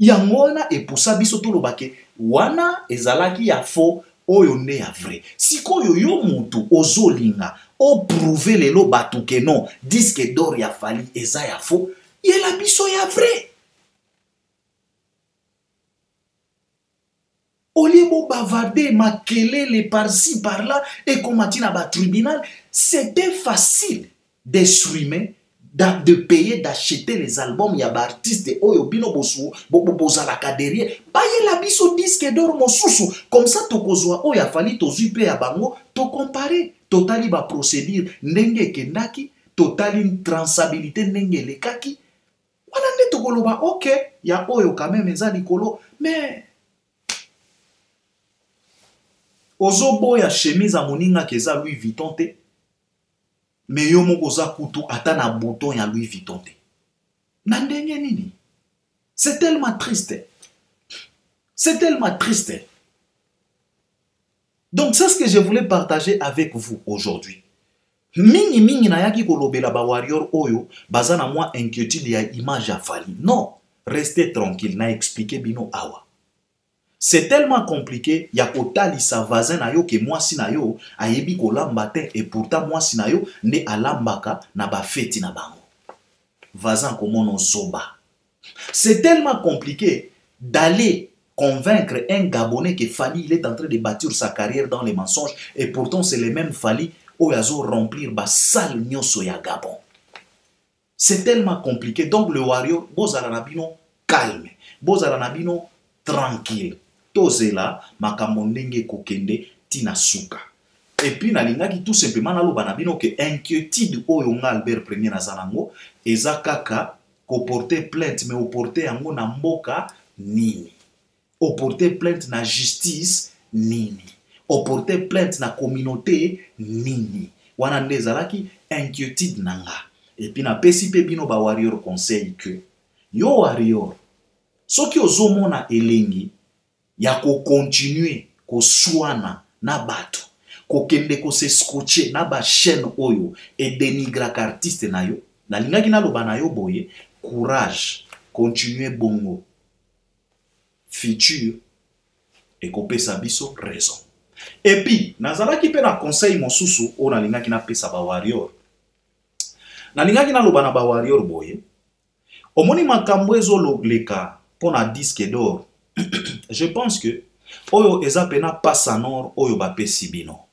Yangona et pour ça biso to lobake wana ezalaki ya faux oyo nde ya vrai. Sikoyo yo mutu ozolinga o prouver lelo batu ke non disque d'or ya Fally eza ya faux, yela biso ya vrai. Olibo bavarder makelele par-ci par-là et commander na ba tribunal, c'était facile d'exprimer, de payer, d'acheter les albums ya ba artiste oyo bino bosu bozalaka derrière. Baye la biso disque d'or mosusu comme ça tokozwa oyo ya Fally tozui pe ya bango to comparer. Totali ba procédure ndenge kendaki, totali traçabilité ndenge lekaki. Wana nde tokoloba OK, ya oyo quand même eza likolo, mais ozobo ya chemise à moninga keza Louis Vuitton te, mais yo moko za kutu ata na bouton ya Louis Vuitton te. Na ndenge nini? C'est tellement triste. C'est tellement triste. Donc c'est ce que je voulais partager avec vous aujourd'hui. Mingi na yaki kolobela ba warrior oyo baza na moi inquiétude ya image ya Fally. Non, restez tranquille, na expliquer bino awa. C'est tellement compliqué, ya kotali sa voisin na yo ke moi si na yo ayebi kolamba te et pourtant moi si na yo ne alambaka na ba feti na bango. Voisin komono zoba. C'est tellement compliqué d'aller convaincre un Gabonais que Fally il est en train de bâtir sa carrière dans les mensonges et pourtant c'est le même Fally où il remplir ba salle nyonso ya Gabon. C'est tellement compliqué. Donc le warrior bozala na bino calme, bozala na bino tranquille. Tozela makambo ndenge kokende tina suka. Et puis nalingaki tout simplement naloba na bino que inquiétude oyo nga Albert Premier nazanango eza kaka ko porter plainte mais o porter yango na mboka nini. O porter plainte na justice nini. O porter plainte na communauté nini. Wana nde ezalaki inquiétude nanga. Et puis na pesi pe bino ba warrior conseil que yo warrior soki ozomona elengi ya ko continuer ko swana na bato ko kende ko se scotcher na ba chaîne oyo et dénigrer artiste na yo na lingaki na loba na yo boye courage continuer bongo futur et ko pesa biso raison. Et puis nazalaki pe na conseil mosusu o na lingaki na pesa ba warrior na lingaki na loba na ba warrior boye omoni makambo ezolo leka pona disque d'or. Je pense que oyo eza pena passa nord oyo ba pesi bino.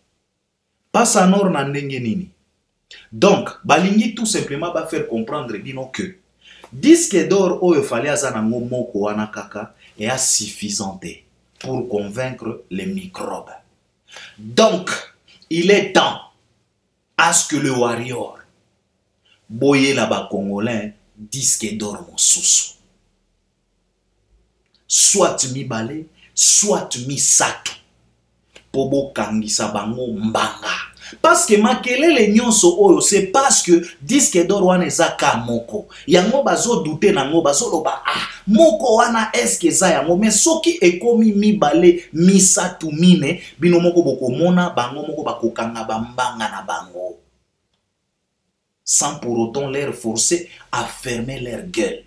Passa nord na ndenge nini. Donc balingi tout simplement ba faire comprendre bino que disque d'or oyo Fally aza nango moko wana kaka est suffisante pour convaincre les microbes. Donc il est temps à ce que le warrior boye la ba congolais disque d'or mosusu. Soit mi balé, soit mi sato. Pobo kangisa bango mbanga. Parce que makelele nyonso oyo, c'est parce que disque d'or wana ezaka moko. Yango bazo douter nango, bazo loba moko wana eske za yango. Mais soki ekomi mi balé, mi sato mine, bino moko boko mona, bango moko bako kanga bambanga na bango. Sans pour autant leur forcer à fermer leur gueule.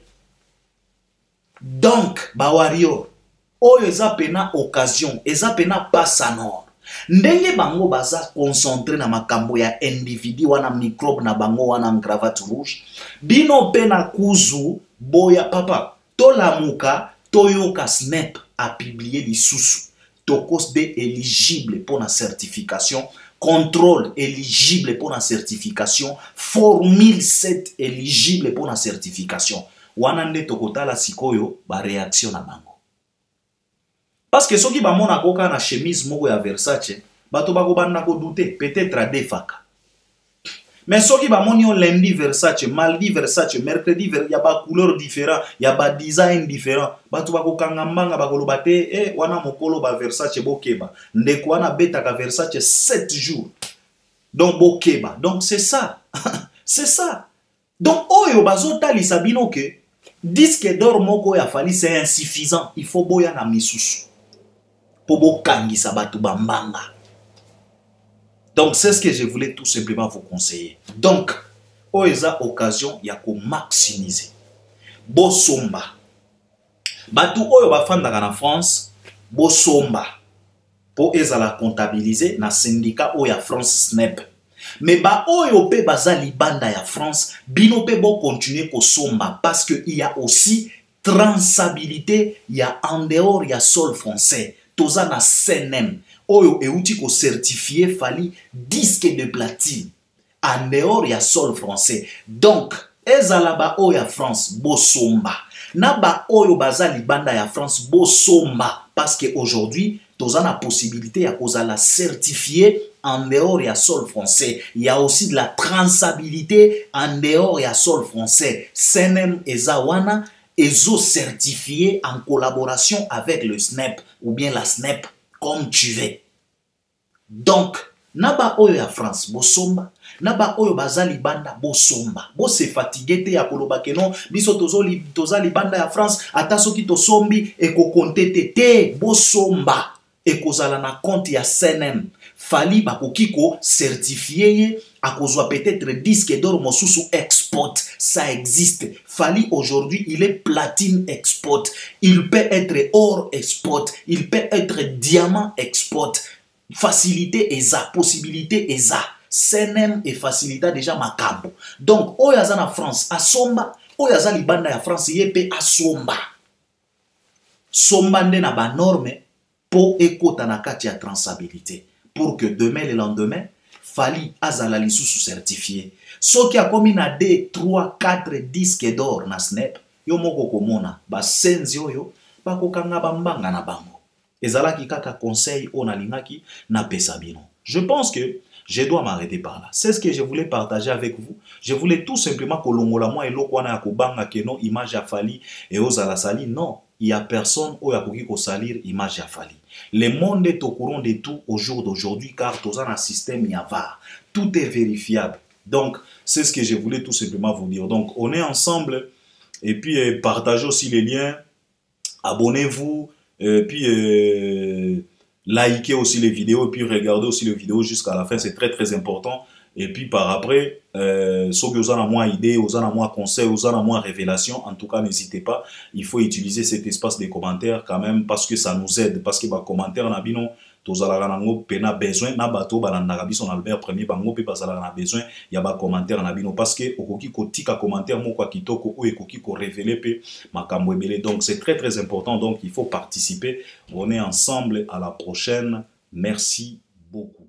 Donc, ba warrior, oyo eza pena occasion, eza pena passe à nord. ndenge bango baza concentré na makambo ya individu wana microbe na bango wana cravate rouge, bino pe na kuzu boya papa tolamuka toyoka SNEP a publié lisusu tokos de éligible pour la certification, contrôle éligible pour la certification, formule 7 éligible pour la certification. Wana nde tokotala sikoyo ba réaction na bango. Parce que soki ba mona koka na chemise moko ya Versace, bato bako banda ko douter, peut-être à defaka. Mais soki ba moni on lundi Versace, mardi Versace, mercredi y a ba couleur différent, y a ba design différent. Bato bako kangambanga bako lobate wana mokolo ba Versace bokeba. Ndeko wana betaka Versace 7 jours. Donc bokeba. Donc c'est ça. C'est ça. Donc oyo bazota li sabino que disque d'or moko ya fali c'est insuffisant. Il faut boya na misusu. Po bokangisa bato bambanga. Donc, c'est ce que je voulais tout simplement vous conseiller. Donc, oeza occasion ya ko maximiser. Bo somba. Batu oyo bafandaka na France, bo somba. Po eza la comptabiliser na syndicat oya France SNEP. Mais ba oyo pe baza libanda ya France, bino pe bo continuer ko somba parce que il y a aussi transabilité, il y a en dehors il y a sol français. Toza na CNM. Oyo euti ko certifié fali disque de platine. En dehors ya sol français. Donc, ezala ba oyo ya France bosomba. Na ba oyo baza libanda ya France bosomba. Parce que aujourd'hui, toza na possibilité ya kozala certifié en dehors ya sol français. Il y a aussi de la transabilité en dehors ya sol français. CNM ezawana ezo certifié en collaboration avec le SNEP ou bien la SNEP. Comme tu veux. Donc, naba oyo ya France bosomba, naba oyo bazali banda bosomba. Bo se fatigué te ya koloba ke non, biso tozali banda ya France, ata soki tosombi eko kontete te bosomba. Eko zala na compte ya CNM. Fali bakoki ko certifié ye, akozwa peut-être disque d'or mosusu export, ça existe. Fali aujourd'hui, il est platine export, il peut être or export, il peut être diamant export. Facilité eza, possibilité eza. CNM et facilita déjà makambo. Donc, oyaza na France asomba, oyaza libanda ya France yepe asomba. Somba nde na ba norme po ekota na kati ya transabilité. Pour que demain le lendemain, fali azala lisusu certifié. Soki a komi na 2, 3, 4 disques d'or na SNEP, yo moko komona, ba senzi oyo, bako kanga bambanga na bango. Ezalaki kaka conseil on alingaki na pesabino. Je pense que je dois m'arrêter par là. C'est ce que je voulais partager avec vous. Je voulais tout simplement kolongola moi et lokwana ya kobanga keno image ya fali et ozala sali. Non, il y a personne au yakoki ko salir image ya fali. Le monde est au courant de tout au jour d'aujourd'hui car tous un système y a var. Tout est vérifiable. Donc, c'est ce que je voulais tout simplement vous dire. Donc, on est ensemble et puis partagez aussi les liens. Abonnez-vous et puis likez aussi les vidéos et puis regardez aussi les vidéos jusqu'à la fin. C'est très très important. Et puis par après, ceux qui ont moins idée, aux ont moins conseils, aux ont moins révélations, en tout cas n'hésitez pas. Il faut utiliser cet espace des commentaires quand même parce que ça nous aide. Parce que les commentaires, nous avons besoin, na bato balanda biso na Albert premier bango pe bazala na besoin ya ba commentaire na bino parce que okoki kotika commentaire moko kitoko o ekoki ko révéler pe makambo ebele. Donc c'est très très important, donc il faut participer. On est ensemble, à la prochaine. Merci beaucoup.